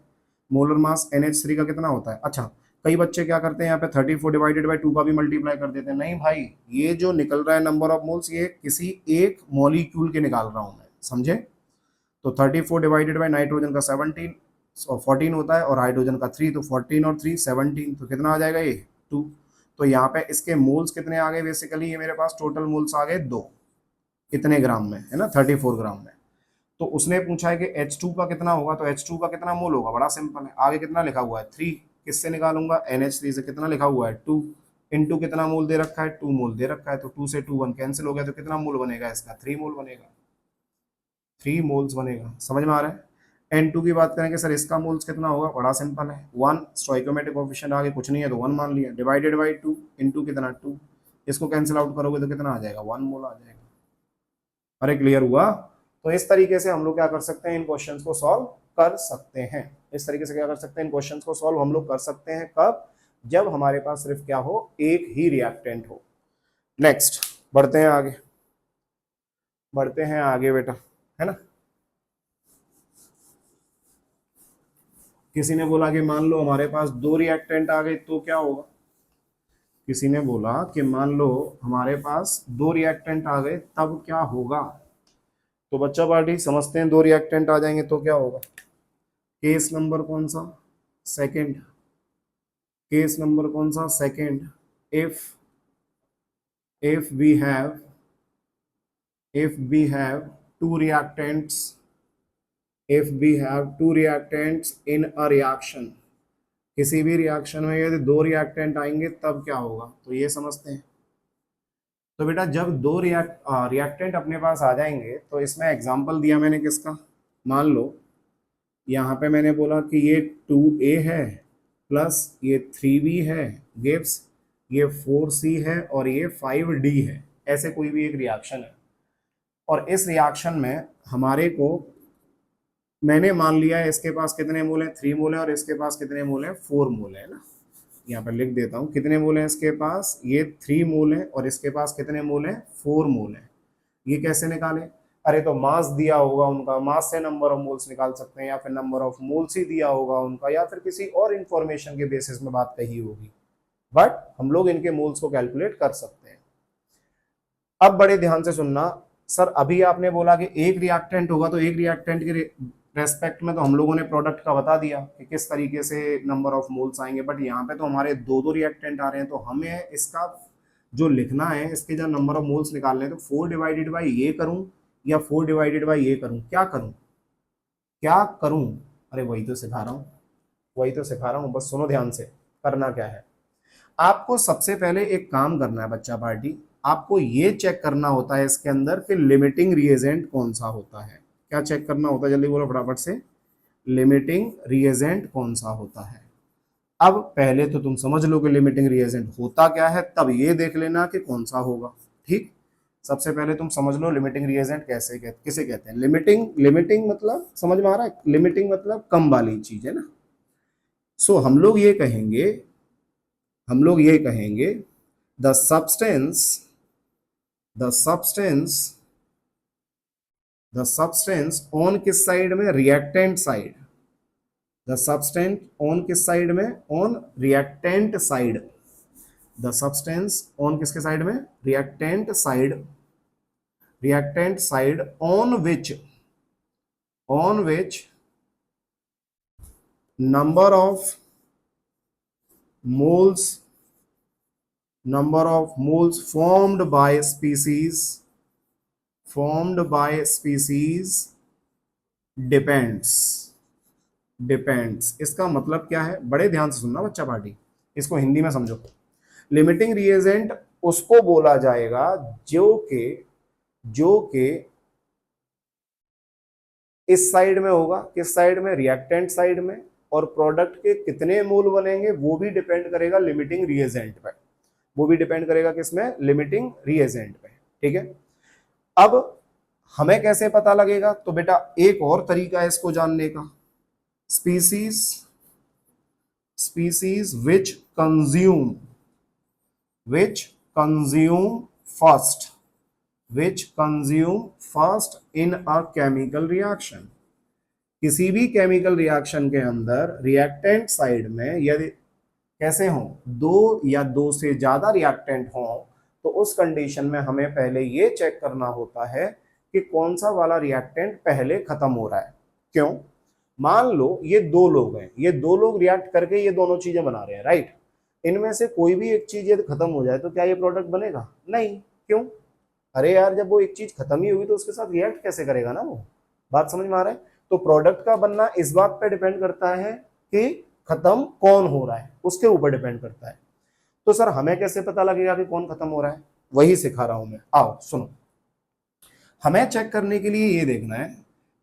molar mass NH3 का कितना होता है। अच्छा, कई बच्चे क्या करते हैं यहाँ पे 34 डिवाइडेड बाय 2 का भी मल्टीप्लाई कर देते हैं। नहीं भाई, ये जो निकल रहा है नंबर ऑफ मोल्स, ये किसी एक मॉलिक्यूल के निकाल रहा हूं मैं, समझे। तो 34 डिवाइडेड बाय नाइट्रोजन का 17 14 होता है और हाइड्रोजन का 3, तो 14 और 3 17, तो कितना आ जाएगा ये 2। तो यहाँ पे इसके मोल्स कितने आ गए, बेसिकली ये मेरे पास टोटल मोल्स आ गए 2, कितने ग्राम में है ना, 34 ग्राम में। तो उसने पूछा है कि H2 का कितना होगा, तो H2 का कितना मोल होगा, बड़ा सिंपल है, आगे कितना लिखा हुआ है 3, किससे निकालूंगा NH3 से, कितना लिखा हुआ है 2 इंटू कितना मोल दे रखा है 2 मोल दे रखा है, तो 2 से 2 1 कैंसिल हो गया, तो कितना मोल बनेगा इसका 3 मोल बनेगा, 3 मोल्स बनेगा। समझ में आ रहा है। N2 की बात करेंगे सर, इसका मोल्स कितना होगा, बड़ा सिंपल है 1, स्टोइकोमेट्रिक कोएफिशिएंट आगे कुछ नहीं है तो 1 मान लिया, डिवाइडेड बाय 2 इंटू कितना 2, इसको कैंसिल आउट करोगे तो कितना आ जाएगा 1 मोल आ जाएगा। अरे क्लियर हुआ। तो इस तरीके से हम लोग क्या कर सकते हैं, इन क्वेश्चंस को सॉल्व कर सकते हैं। इस तरीके से क्या कर सकते हैं, इन क्वेश्चंस को सॉल्व हम लोग कर सकते हैं, कब, जब हमारे पास सिर्फ क्या हो, एक ही रिएक्टेंट हो। नेक्स्ट बढ़ते हैं आगे, बढ़ते हैं आगे बेटा, है ना। किसी ने बोला कि मान लो हमारे पास 2 रिएक्टेंट आ गए तो क्या होगा, किसी ने बोला कि मान लो हमारे पास 2 रिएक्टेंट आ गए तब क्या होगा। तो बच्चा पार्टी समझते हैं, 2 रिएक्टेंट आ जाएंगे तो क्या होगा। केस नंबर कौन सा, सेकंड, केस नंबर कौन सा, second. If we have two reactants, if we have two reactants in a reaction, किसी भी रिएक्शन में यदि 2 रिएक्टेंट आएंगे तब क्या होगा, तो ये समझते हैं। तो बेटा जब 2 रिएक्टेंट अपने पास आ जाएंगे, तो इसमें एग्जांपल दिया मैंने किसका, मान लो यहाँ पे मैंने बोला कि ये 2A है प्लस ये 3B है गिव्स ये 4C है और ये 5D है, ऐसे कोई भी एक रिएक्शन है। और इस रिएक्शन में हमारे को, मैंने मान लिया है इसके पास कितने मोल है 3 मोल है और इसके पास कितने मोल है 4 मोल है ना। यहाँ पर लिख देता हूँ कितने मोल है इसके पास, ये 3 मोल है और इसके पास कितने मोल है 4 मोल है। ये कैसे निकाले, अरे तो मास दिया होगा उनका, मास से नंबर ऑफ मोल्स निकाल सकते हैं, या फिर नंबर ऑफ मोल्स ही दिया होगा उनका, या फिर किसी और इंफॉर्मेशन के बेसिस में बात कही होगी, बट हम लोग इनके मोल्स को कैलकुलेट कर सकते हैं। अब बड़े ध्यान से सुनना, सर अभी आपने बोला कि एक रिएक्टेंट होगा, तो एक रिएक्टेंट के रेस्पेक्ट में तो हम लोगों ने प्रोडक्ट का बता दिया कि किस तरीके से नंबर ऑफ मोल्स आएंगे, बट यहाँ पे तो हमारे 2 रिएक्टेंट आ रहे हैं, तो हमें इसका जो लिखना है, इसके जो नंबर ऑफ मोल्स निकालने हैं, तो 4 डिवाइडेड बाई ये करूं या 4 डिवाइडेड बाई ये करूं, क्या करूं, क्या करूं। अरे वही तो सिखा रहा हूं, वही तो सिखा रहा हूं, बस सुनो ध्यान से। करना क्या है, आपको सबसे पहले एक काम करना है बच्चा पार्टी, आपको ये चेक करना होता है इसके अंदर कि लिमिटिंग रिएजेंट कौन सा होता है। क्या चेक करना होता है, जल्दी बोलो फटाफट से, लिमिटिंग रिएजेंट कौन सा होता है। अब पहले तो तुम समझ लो कि लिमिटिंग रिएजेंट होता क्या है, तब ये देख लेना कि कौन सा होगा। ठीक, सबसे पहले तुम समझ लो लिमिटिंग रिएजेंट किसे कहते हैं। लिमिटिंग मतलब समझ में आ रहा है, लिमिटिंग मतलब कम वाली चीज है ना। सो हम लोग ये कहेंगे द सब्सटेंस ऑन किस साइड में, reactant side. The substance on किस साइड में, on reactant side. The substance on किसके साइड में, reactant side on which number of moles formed by species depends। इसका मतलब क्या है, बड़े ध्यान से सुनना बच्चा पार्टी, इसको हिंदी में समझो। लिमिटिंग रिएजेंट उसको बोला जाएगा जो के इस साइड में होगा, किस साइड में, रिएक्टेंट साइड में, और प्रोडक्ट के कितने मोल बनेंगे वो भी डिपेंड करेगा लिमिटिंग रिएजेंट पे, वो भी डिपेंड करेगा किसमें, लिमिटिंग रिएजेंट पे। ठीक है, अब हमें कैसे पता लगेगा, तो बेटा एक और तरीका है इसको जानने का, species species which consume first which consume first in a chemical reaction. किसी भी केमिकल रिएक्शन के अंदर रिएक्टेंट साइड में यदि कैसे हो, दो या दो से ज्यादा रिएक्टेंट हो, तो उस कंडीशन में हमें पहले ये चेक करना होता है कि कौन सा वाला रिएक्टेंट पहले खत्म हो रहा है। क्यों, मान लो ये दो लोग हैं, ये दो लोग रिएक्ट करके ये दोनों चीजें बना रहे हैं, राइट। इनमें से कोई भी एक चीज यदि खत्म हो जाए तो क्या ये प्रोडक्ट बनेगा? नहीं। क्यों? अरे यार, जब वो एक चीज खत्म ही हुई तो उसके साथ रिएक्ट कैसे करेगा ना वो। बात समझ में आ रहा है? तो प्रोडक्ट का बनना इस बात पे डिपेंड करता है कि खत्म कौन हो रहा है, उसके ऊपर डिपेंड करता है। तो सर हमें कैसे पता लगेगा कि कौन खत्म हो रहा है? वही सिखा रहा हूं मैं, आओ सुनो। हमें चेक करने के लिए ये देखना है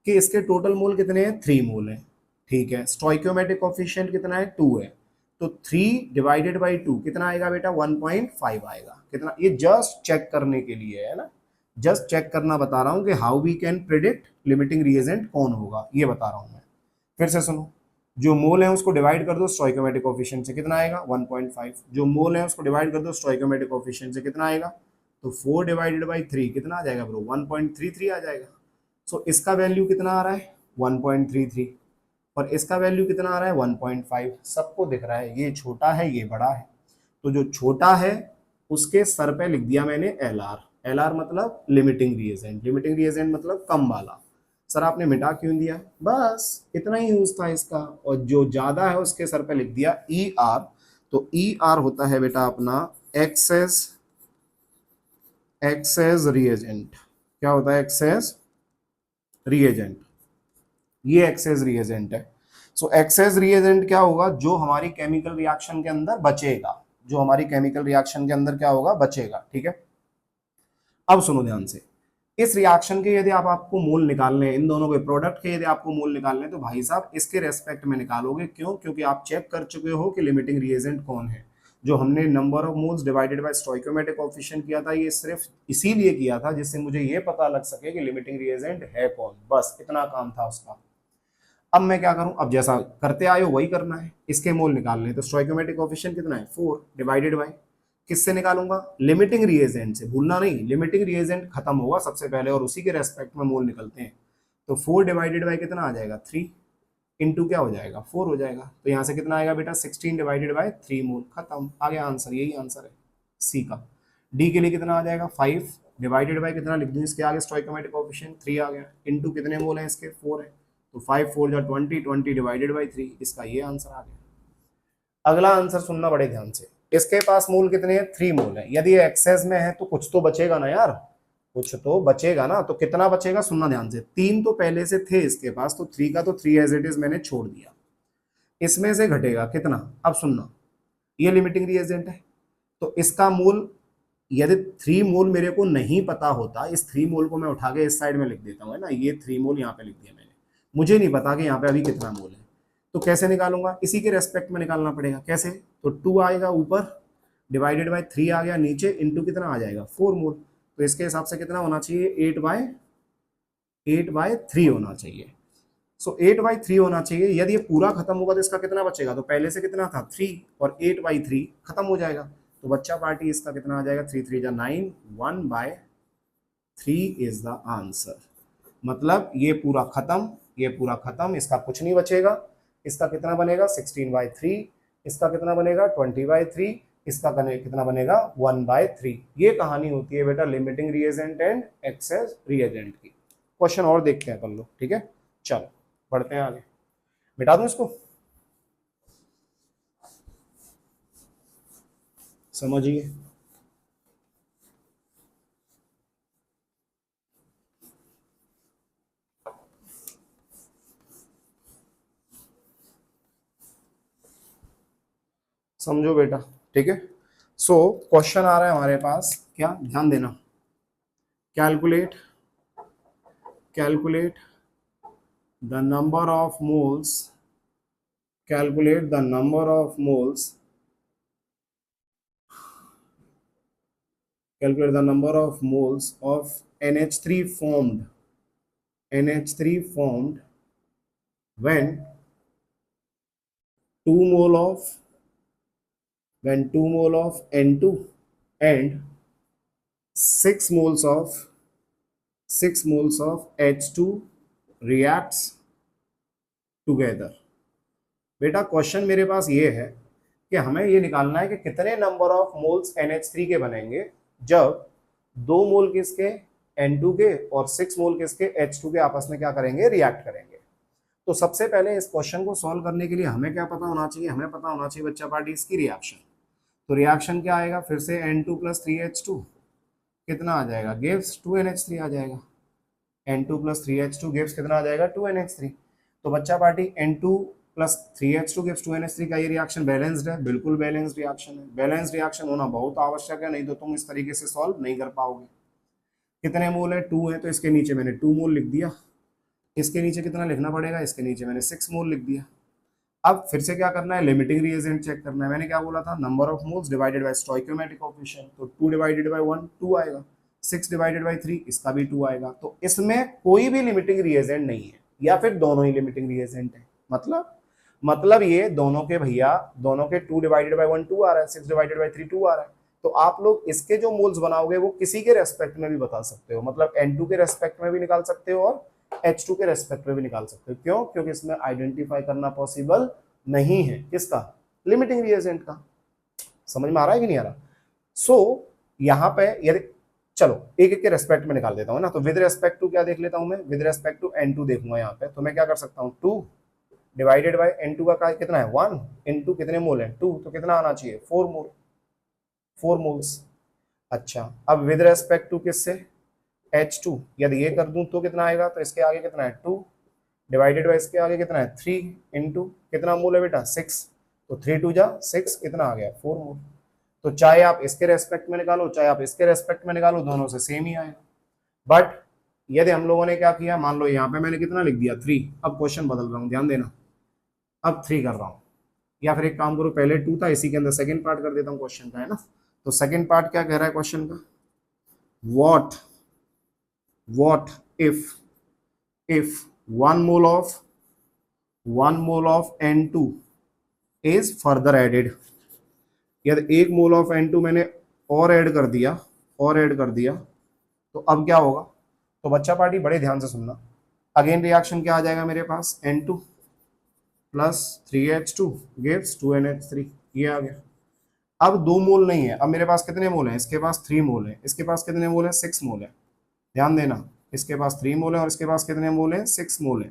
कि इसके टोटल मोल कितने हैं, 3 मोल हैं, ठीक है। स्टोइकोमेट्रिक कोफिशिएंट कितना है, 2 है। तो 3 डिवाइडेड बाई 2 कितना आएगा बेटा, 1.5 आएगा। कितना? ये जस्ट चेक करने के लिए है ना, जस्ट चेक करना बता रहा हूं कि how we can predict limiting reagent कौन होगा, ये बता रहा हूं मैं। फिर से सुनो, जो मोल है उसको डिवाइड कर दो स्टोइकोमेट्रिक कोफिशिएंट से, कितना आएगा 1.5। जो मोल है उसको डिवाइड कर दो स्टोइकोमेट्रिक कोफिशिएंट से, कितना आएगा, तो 4 डिवाइडेड बाई 3 कितना आ जाएगा ब्रो, 1.33 आ जाएगा। सो इसका वैल्यू कितना आ रहा है, 1.33, और इसका वैल्यू कितना आ रहा है 1.5। सबको दिख रहा है, ये छोटा है ये बड़ा है, तो जो छोटा है उसके सर पे लिख दिया मैंने एल आर। एल आर मतलब लिमिटिंग रिएजेंट, लिमिटिंग रिएजेंट मतलब कम वाला। सर आपने मिटा क्यों दिया, बस इतना ही यूज था इसका। और जो ज्यादा है उसके सर पे लिख दिया ई आर। तो ई आर होता है बेटा अपना एक्सेस एक्सेस रिएजेंट। क्या होता है, एक्सेस रिएजेंट, ये एक्सेस रिएजेंट है। सो एक्सेस रिएजेंट क्या होगा, जो हमारी केमिकल रिएक्शन के अंदर बचेगा, जो हमारी केमिकल रिएक्शन के अंदर क्या होगा, बचेगा, ठीक है। अब सुनो ध्यान से, इस रिएक्शन के यदि आपको मोल निकालने हैं, इन दोनों के प्रोडक्ट के यदि आपको मोल निकालने हैं, तो भाई साहब इसके रेस्पेक्ट में निकालोगे। क्यों? क्योंकि आप चेक कर चुके हो कि लिमिटिंग रिएजेंट कौन है। जो हमने number of moles divided by stoichiometric coefficient किया था, ये सिर्फ इसीलिए किया था जिससे मुझे ये पता लग सके कि लिमिटिंग रिएजेंट है कौन, बस इतना काम था उसका। अब मैं क्या करूं, अब जैसा करते आए हो वही करना है। इसके मोल निकालने हैं, तो स्टोइकोमेट्रिक कोएफिशिएंट कितना है 4 डिवाइडेड बाय, किससे निकालूंगा, लिमिटिंग रिएजेंट से, भूलना नहीं, लिमिटिंग रिएजेंट खत्म होगा सबसे पहले और उसी के रेस्पेक्ट में मोल निकलते हैं। तो 4 डिवाइडेड बाय कितना आ जाएगा 3, इंटू क्या हो जाएगा 4 हो जाएगा। तो यहाँ से कितना आएगा बेटा 16 डिवाइडेड बाय 3 मोल, खत्म, आ गया आंसर, यही आंसर है सी का। डी के लिए कितना आ जाएगा 5 डिवाइडेड बाय कितना लिख दूं इसके आगे, स्टोइकोमेट्रिक कोएफिशिएंट 3 आ गया, इंटू कितने मोल है इसके 4 है, तो 5 4 जा 20, 20 डिवाइडेड बाई 3, इसका ये आंसर आ गया। अगला आंसर सुनना बड़े ध्यान से, इसके पास मोल कितने हैं 3 मोल है। यदि एक्सेस में है तो कुछ तो बचेगा ना यार, कुछ तो बचेगा ना, तो कितना बचेगा सुनना ध्यान से। 3 तो पहले से थे इसके पास, तो 3 का तो 3 एज इट इज मैंने छोड़ दिया, इसमें से घटेगा कितना, अब सुनना, ये लिमिटिंग रिएजेंट है, तो इसका मोल यदि 3 मोल मेरे को नहीं पता होता, इस 3 मोल को मैं उठा के इस साइड में लिख देता हूँ, है ना, ये 3 मोल यहाँ पे लिख दिया मैंने, मुझे नहीं पता कि यहाँ पे अभी कितना मोल है, तो कैसे निकालूंगा, इसी के रेस्पेक्ट में निकालना पड़ेगा। कैसे, तो 2 आएगा ऊपर डिवाइडेड बाय 3 आ गया नीचे, इंटू कितना आ जाएगा 4 मोल, तो इसके हिसाब से कितना होना चाहिए 8/3 होना चाहिए। सो 8/3 होना चाहिए। यदि ये पूरा खत्म होगा तो इसका कितना बचेगा, तो पहले से कितना था 3, और 8/3 खत्म हो जाएगा, तो बच्चा पार्टी इसका कितना आ जाएगा 3 3 जा 9, 1/3 इज द आंसर। मतलब ये पूरा खत्म, ये पूरा खत्म, इसका कुछ नहीं बचेगा। इसका कितना बनेगा 16/3, इसका कितना बनेगा 20/3, इसका कितना बनेगा 1/3। ये कहानी होती है बेटा limiting reagent and access reagent की। क्वेश्चन और देखते हैं अपन लोग, ठीक है, चलो बढ़ते हैं आगे। मिटा दूं इसको, समझिए। समझो बेटा, ठीक है। सो क्वेश्चन आ रहा है हमारे पास, क्या ध्यान देना, calculate calculate the number of moles calculate the number of moles calculate the number of moles of NH3 formed, NH3 formed when 2 mole of, when 2 mole of N2 and 6 moles of 6 moles of H2 reacts together। बेटा question मेरे पास ये है कि हमें ये निकालना है कि कितने नंबर ऑफ मोल्स NH3 के बनेंगे जब 2 मोल किसके N2 के और 6 मोल किसके H2 के आपस में क्या करेंगे, रिएक्ट करेंगे। तो सबसे पहले इस क्वेश्चन को सॉल्व करने के लिए हमें क्या पता होना चाहिए, हमें पता होना चाहिए बच्चा पार्टी इसकी रिएक्शन। तो रिएक्शन क्या आएगा, फिर से N2 प्लस 3H2 कितना आ जाएगा, गिव्स 2NH3 आ जाएगा। N2 प्लस 3H2 गिव्स कितना आ जाएगा, 2NH3। तो बच्चा party N2 plus 3H2 gives 2NH3 का ये रिएक्शन बैलेंस्ड है, बिल्कुल बैलेंस्ड रिएक्शन है। बैलेंस्ड रिएक्शन होना बहुत आवश्यक है, नहीं तो तुम इस तरीके से सॉल्व नहीं कर पाओगे। कितने मोल है, 2 है, तो इसके नीचे मैंने 2 मोल लिख दिया। इसके नीचे कितना लिखना पड़ेगा, इसके नीचे मैंने 6 मोल लिख दिया। अब फिर से क्या करना है, लिमिटिंग रिएजेंट चेक करना है। मैंने क्या बोला था, number of moles divided by stoichiometric coefficient, तो 2 डिवाइडेड बाय 1 2 आएगा, 6 डिवाइडेड बाय 3 इसका भी 2 आएगा। तो इसमें कोई भी लिमिटिंग रिएजेंट नहीं है, या फिर दोनों ही लिमिटिंग रिएजेंट है। मतलब ये दोनों के भैया, दोनों के 2 डिवाइडेड बाय 1 2 आ रहा है, 6 डिवाइडेड बाय 3 2 आ रहा है। तो आप लोग इसके जो मोल्स बनाओगे वो किसी के रेस्पेक्ट में भी बता सकते हो, मतलब N2 के रेस्पेक्ट में भी निकाल सकते हो और H2 के रेस्पेक्ट में भी निकाल सकते हो। क्यों, क्योंकि इसमें आइडेंटिफाई करना पॉसिबल नहीं है, किसका, लिमिटिंग रिएजेंट का। समझ में आ रहा है कि नहीं आ रहा। सो यहाँ पे यदि, चलो एक एक के रेस्पेक्ट में निकाल देता हूँ ना। तो विद रेस्पेक्ट टू क्या देख लेता हूँ मैं, विद रेस्पेक्ट टू N2 देखूंगा यहाँ पे। तो मैं क्या कर सकता हूँ, 2 डिवाइडेड बाय N2 का कितना है 1 इंटू कितने मोल है 2, तो कितना आना चाहिए 4 मोल, 4 मोल्स। अच्छा, अब विद रेस्पेक्ट टू किससे, H2, यदि ये कर दूं तो कितना आएगा, तो इसके आगे कितना है 2 डिवाइडेड बाय इसके आगे कितना है 3 इंटू कितना मोल है बेटा 6, तो 3 2 जा 6 कितना आ गया 4 मोल। तो चाहे आप इसके रेस्पेक्ट में निकालो चाहे आप इसके रेस्पेक्ट में निकालो, दोनों से सेम ही आएगा। बट यदि हम लोगों ने क्या किया, मान लो यहाँ पे मैंने कितना लिख दिया 3, अब क्वेश्चन बदल रहा हूँ, ध्यान देना, अब 3 कर रहा हूँ। या फिर एक काम करो, पहले 2 था, इसी के अंदर सेकंड पार्ट कर देता हूँ क्वेश्चन का, है ना। तो सेकंड पार्ट क्या कह रहा है क्वेश्चन का, what if 1 mole of N2 is further added, यदि 1 मोल ऑफ N2 मैंने और ऐड कर दिया तो अब क्या होगा। तो बच्चा पार्टी बड़े ध्यान से सुनना, अगेन रिएक्शन क्या आ जाएगा मेरे पास, N2 plus 3H2 gives 2NH3, ये आ गया। अब 2 मोल नहीं है, अब मेरे पास कितने मोल हैं, इसके पास 3 मोल है, इसके पास कितने मोल है 6 मोल है। ध्यान देना, इसके पास 3 मोल है और इसके पास कितने मोल है 6 मोल है।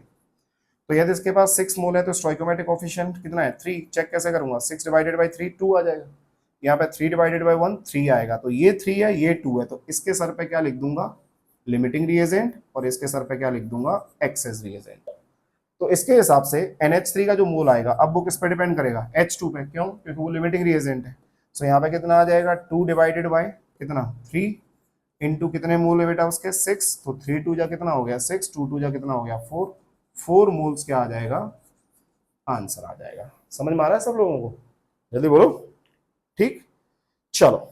तो यदि इसके पास 6 मोल है तो स्टोइकोमेट्रिक कोएफिशिएंट कितना है 3, चेक कैसे करूंगा, 6 डिवाइडेड बाय 3 2 आ जाएगा, यहाँ पे 3 डिवाइडेड बाय 1 3 आएगा। तो ये 3 है ये 2 है, तो इसके सर पे क्या लिख दूंगा, लिमिटिंग रिएजेंट, और इसके सर पे क्या लिख दूंगा, एक्सेस रिएजेंट। तो इसके हिसाब से NH3 का जो मोल आएगा, अब वो किस पे डिपेंड करेगा, H2 पे, क्यों, क्योंकि वो लिमिटिंग रिएजेंट है। सो यहाँ पे कितना आ जाएगा 2 डिवाइडेड बाय कितना 3 इंटू कितने मोल है बेटा उसके 6, तो 3 2 जा कितना हो गया 6, 2 2 जा कितना हो गया 4, 4 मोल्स क्या आ जाएगा, आंसर आ जाएगा। समझ में आ रहा है सब लोगों को, जल्दी बोलो, ठीक। चलो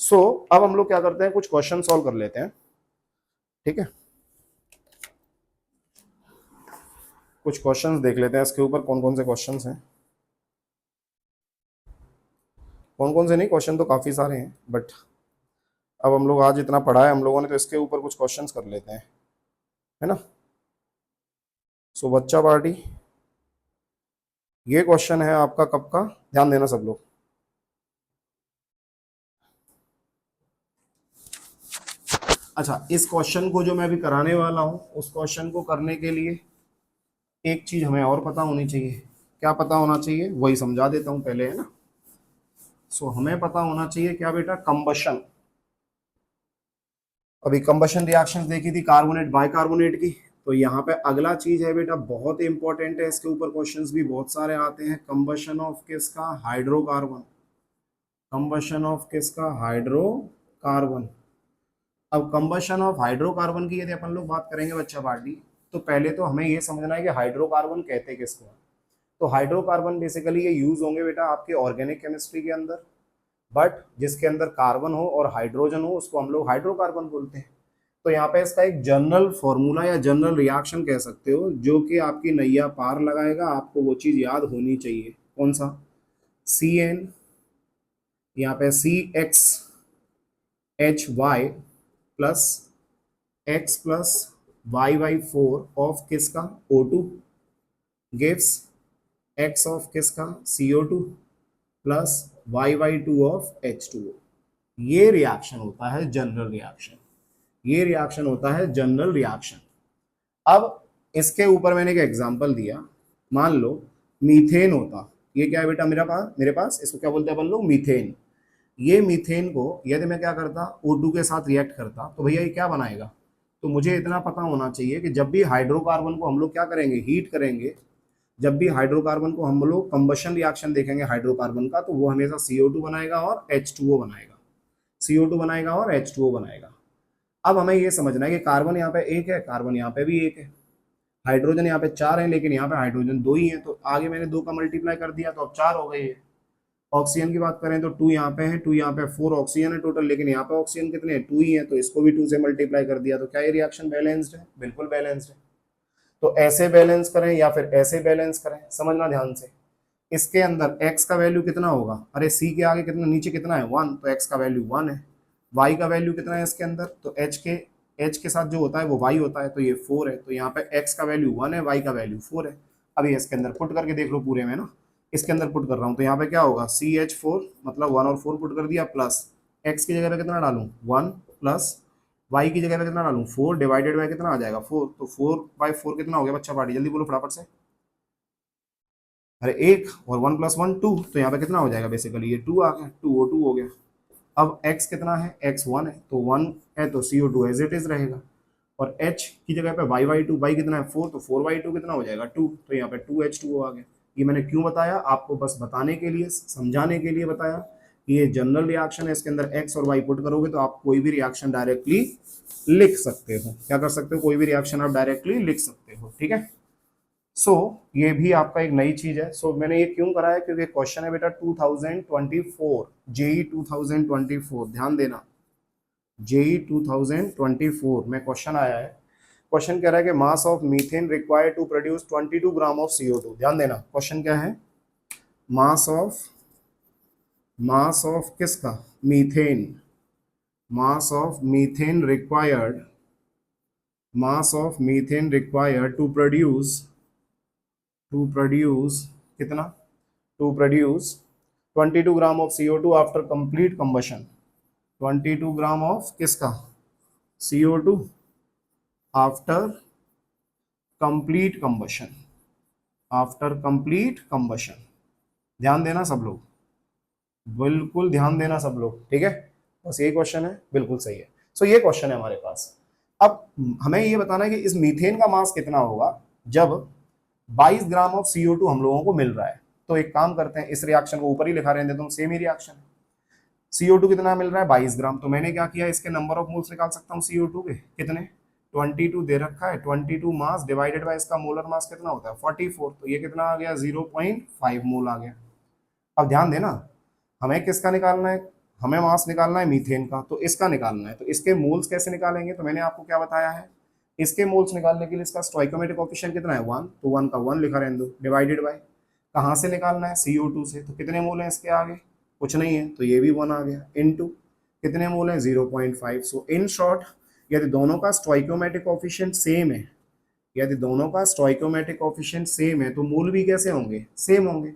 सो अब हम लोग क्या करते हैं, कुछ क्वेश्चन सॉल्व कर लेते हैं, ठीक है। कुछ क्वेश्चंस देख लेते हैं इसके ऊपर, कौन कौन से क्वेश्चंस हैं, कौन कौन से नहीं, क्वेश्चन तो काफी सारे हैं, बट अब हम लोग आज इतना पढ़ा है हम लोगों ने, तो इसके ऊपर कुछ क्वेश्चंस कर लेते हैं, है ना। सो बच्चा पार्टी, ये क्वेश्चन है आपका कब का, ध्यान देना सब लोग। अच्छा, इस क्वेश्चन को जो मैं अभी कराने वाला हूं, उस क्वेश्चन को करने के लिए एक चीज हमें और पता होनी चाहिए। क्या पता होना चाहिए, वही समझा देता हूं पहले, है ना। सो हमें पता होना चाहिए क्या बेटा, कंबशन। अभी कंबशन रिएक्शंस देखी थी कार्बोनेट बाइकार्बोनेट की, तो यहाँ पे अगला चीज है बेटा, बहुत इंपॉर्टेंट है, इसके ऊपर क्वेश्चंस भी बहुत सारे आते हैं। कंबशन ऑफ किसका, हाइड्रोकार्बन, कंबशन ऑफ किसका, हाइड्रोकार्बन। अब कंबशन ऑफ हाइड्रोकार्बन की यदि अपन लोग बात करेंगे बच्चा पार्टी, तो पहले तो हमें ये समझना है कि हाइड्रोकार्बन कहते किसको हैं। तो हाइड्रोकार्बन बेसिकली ये यूज होंगे बेटा आपके ऑर्गेनिक केमिस्ट्री के अंदर, बट जिसके अंदर कार्बन हो और हाइड्रोजन हो उसको हम लोग हाइड्रोकार्बन बोलते हैं। तो यहाँ पे इसका एक जनरल फॉर्मूला या जनरल रिएक्शन कह सकते हो, जो कि आपकी नैया पार लगाएगा। आपको वो चीज याद होनी चाहिए। कौन सा? सी एन, यहाँ पे C X H Y plus X plus Y 4 of किसका? O2 गिव्स एक्स ऑफ किसका? CO2 plus Y 2 of H2O। ये रिएक्शन होता है जनरल रिएक्शन। ये रिएक्शन होता है जनरल रिएक्शन। अब इसके ऊपर मैंने एक एग्जांपल दिया। मान लो मीथेन होता, ये क्या है बेटा मेरे पास इसको क्या बोलते हैं अपन लोग? मीथेन। ये मीथेन को यदि मैं क्या करता, O2 के साथ रिएक्ट करता, तो भैया ये क्या बनाएगा? तो मुझे इतना पता होना चाहिए कि जब भी हाइड्रोकार्बन को हम लोग क्या करेंगे? हीट करेंगे। जब भी हाइड्रोकार्बन को हम लोग कंबशन रिएक्शन देखेंगे हाइड्रोकार्बन का, तो वो हमेशा CO2 बनाएगा और H2O बनाएगा। CO2 बनाएगा और H2O बनाएगा। अब हमें ये समझना है कि कार्बन यहाँ पे एक है, कार्बन यहाँ पे भी एक है, हाइड्रोजन यहाँ पे 4 है, लेकिन यहाँ पे हाइड्रोजन 2 ही है। तो आगे मैंने 2 का मल्टीप्लाई कर दिया तो अब 4 हो गए ये। ऑक्सीजन की बात करें तो 2 यहाँ पे है, 2 यहाँ पे 4 ऑक्सीजन है टोटल, लेकिन यहाँ पे ऑक्सीजन कितने हैं? 2 ही है। तो इसको भी 2 से मल्टीप्लाई कर दिया। तो क्या ये रिएक्शन बैलेंस्ड है? बिल्कुल बैलेंस्ड है। तो ऐसे बैलेंस करें या फिर ऐसे बैलेंस करें, समझना ध्यान से। इसके अंदर x का वैल्यू कितना होगा? अरे c के आगे कितना, नीचे कितना है? 1, तो x का वैल्यू 1 है। y का वैल्यू कितना है इसके अंदर? तो h के साथ जो होता है वो y होता है, तो ये 4 है। तो यहाँ पे x का वैल्यू 1 है, y का वैल्यू 4 है। अब ये इसके अंदर पुट करके देख लो पूरे में ना, इसके अंदर पुट कर रहा हूँ। तो यहाँ पे क्या होगा? CH4 मतलब 1 और 4 पुट कर दिया, प्लस x की जगह पे कितना डालूं? 1, प्लस y की जगह पे कितना डालूं? 4 डिवाइडेड बाय कितना आ जाएगा? 4। तो 4/4 कितना हो गया बच्चा पार्टी? जल्दी बोलो फटाफट से। अरे 1 और 1 + 1 2, तो यहाँ पे कितना हो जाएगा? बेसिकली ये 2 आ गया, 2O2 हो गया। अब x कितना है? x 1 है, तो 1 है तो CO2 एज इट इज रहेगा। और h की जगह पे y y कितना है? 4, तो 4/2 कितना हो जाएगा? 2। तो यहाँ पे 2H2O आ गया। ये मैंने क्यों बताया? आपको बस बताने के लिए, समझाने के लिए बताया कि ये जनरल रिएक्शन है। इसके अंदर x और y पुट करोगे तो आप कोई भी रिएक्शन डायरेक्टली लिख सकते हो। क्या कर सकते हो? कोई भी रिएक्शन आप डायरेक्टली लिख सकते हो। ठीक है। सो ये भी आपका एक नई चीज है। मैंने ये क्यों करा है? क्योंकि क्वेश्चन है बेटा 2024 जेई 2024, ध्यान देना। जेई 2024 में क्वेश्चन आया है। क्वेश्चन कह रहा है कि mass of methane required to produce 22 gram of CO2। ध्यान देना, क्वेश्चन क्या है? मास ऑफ किसका? Methane. Mass of methane required to produce कितना? To produce 22 gram of CO2 after complete combustion. 22 gram of किसका? CO2 after complete combustion. ध्यान देना सब लोग, बिल्कुल ध्यान देना सब लोग। ठीक है, बस ये क्वेश्चन है, बिल्कुल सही है। ये क्वेश्चन है हमारे पास। अब हमें ये बताना है कि इस मीथेन का मास कितना होगा जब 22 ग्राम ऑफ CO2 हम लोगों को मिल रहा है। तो एक काम करते हैं, इस रिएक्शन को ऊपर ही लिखा रहने देता हूं, सेम ही रिएक्शन है। CO2 कितना मिल रहा है? 22 ग्राम। तो मैंने क्या किया, इसके नंबर ऑफ मोल्स निकाल सकता हूँ CO2 के। कितने? 22 दे रखा है, 22 मास डिवाइडेड बाय इसका मोलर मास कितना होता है? 44। तो ये कितना आ गया? 0.5 मोल आ गया। अब ध्यान देना, हमें किसका निकालना है? हमें मास निकालना है मीथेन का, तो इसका निकालना है। तो इसके मोल्स कैसे निकालेंगे? तो मैंने आपको क्या बताया है, इसके मोल्स निकालने के लिए इसका स्टोइकोमेट्रिक कोएफिशिएंट कितना है? 1। तो 1 का 1 लिखा रहने दो, डिवाइडेड बाय कहाँ से निकालना है? CO2 से। तो कितने मोल हैं इसके आगे? कुछ नहीं है, तो ये भी 1 आ गया, इनटू कितने मोल हैं? 0.5। सो इन शॉर्ट, यदि दोनों का स्टोइकोमेट्रिक कोएफिशिएंट सेम है, तो मोल भी कैसे होंगे? सेम होंगे।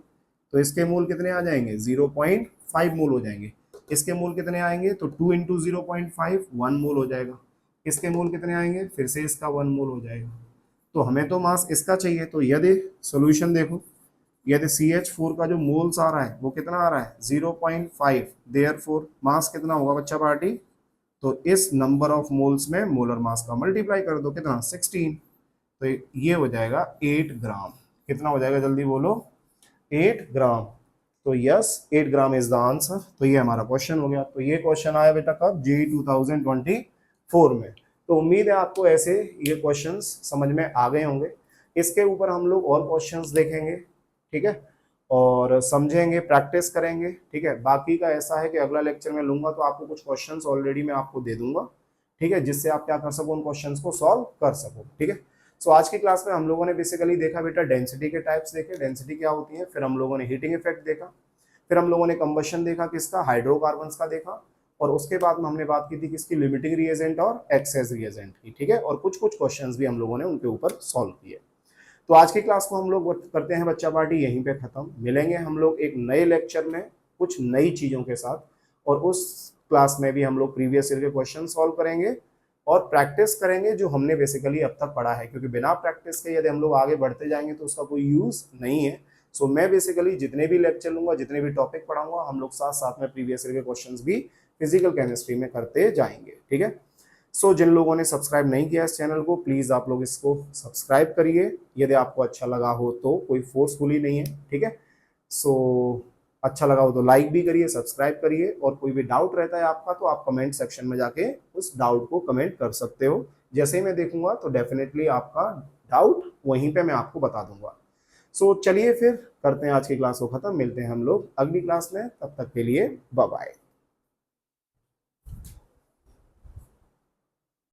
तो इसके मोल कितने आ जाएंगे? 0.5 मोल हो जाएंगे। इसके मोल कितने आएंगे? तो 2 × 0.5 1 मोल हो जाएगा। इसके मोल कितने आएंगे? फिर से इसका 1 मोल हो जाएगा। तो हमें तो मास इसका चाहिए। तो यदि सॉल्यूशन देखो, यदि CH4 का जो मोल्स आ रहा है वो कितना आ रहा है? 0.5। देयरफॉर मास कितना होगा बच्चा पार्टी? तो इस नंबर ऑफ मोल्स में मोलर मास का मल्टीप्लाई कर दो, कितना? 16। तो ये हो जाएगा 8 ग्राम। कितना हो जाएगा? जल्दी बोलो। 8 ग्राम। तो yes, 8 gram is the answer. तो ये हमारा क्वेश्चन हो गया। तो ये क्वेश्चन आया बेटा कब? जेई 2024 में। तो उम्मीद है आपको ऐसे ये क्वेश्चंस समझ में आ गए होंगे। इसके ऊपर हम लोग और क्वेश्चंस देखेंगे, ठीक है, और समझेंगे, प्रैक्टिस करेंगे। ठीक है, बाकी का ऐसा है कि अगला लेक्चर में लूंगा तो आपको कुछ क्वेश्चंस ऑलरेडी मैं आपको दे दूंगा। ठीक है, जिससे आप क्या कर सको, उन क्वेश्चंस को सॉल्व कर सको। ठीक है, सो आज की क्लास में हम लोगों ने बेसिकली देखा बेटा डेंसिटी के टाइप्स देखे, डेंसिटी क्या होती है, फिर हम लोगों ने हीटिंग इफेक्ट देखा, फिर हम लोगों ने कंबशन देखा किसका, हाइड्रोकार्बन्स का देखा, और उसके बाद में हमने बात की थी किसकी, लिमिटिंग रिएजेंट और एक्सेस रिएजेंट की। ठीक है, और कुछ कुछ क्वेश्चंस भी हम लोगों ने उनके ऊपर सॉल्व किए। तो आज की क्लास को हम लोग करते हैं बच्चा पार्टी यहीं पे खत्म। मिलेंगे हम लोग एक नए लेक्चर में कुछ नई चीजों के साथ, और उस क्लास में भी हम लोग प्रीवियस ईयर के क्वेश्चन सॉल्व करेंगे और प्रैक्टिस करेंगे जो हमने बेसिकली अब तक पढ़ा है, क्योंकि बिना प्रैक्टिस के यदि हम लोग आगे बढ़ते जाएंगे तो उसका कोई यूज नहीं है। सो मैं बेसिकली जितने भी लेक्चर लूंगा, जितने भी टॉपिक पढ़ाऊंगा, हम लोग साथ साथ में प्रीवियस ईयर के क्वेश्चंस भी फिजिकल केमिस्ट्री में करते जाएंगे। ठीक है, सो जिन लोगों ने सब्सक्राइब नहीं किया इस चैनल को, प्लीज आप लोग इसको सब्सक्राइब करिए, यदि आपको अच्छा लगा हो तो, कोई फोर्सफुली नहीं है। ठीक है, सो अच्छा लगा हो तो लाइक भी करिए, सब्सक्राइब करिए, और कोई भी डाउट रहता है आपका तो आप कमेंट सेक्शन में जाके उस डाउट को कमेंट कर सकते हो। जैसे ही मैं देखूंगा तो डेफिनेटली आपका डाउट वहीं पे मैं आपको बता दूंगा। सो चलिए फिर करते हैं आज की क्लास को खत्म, मिलते हैं हम लोग अगली क्लास में, तब तक के लिए बाय बाय।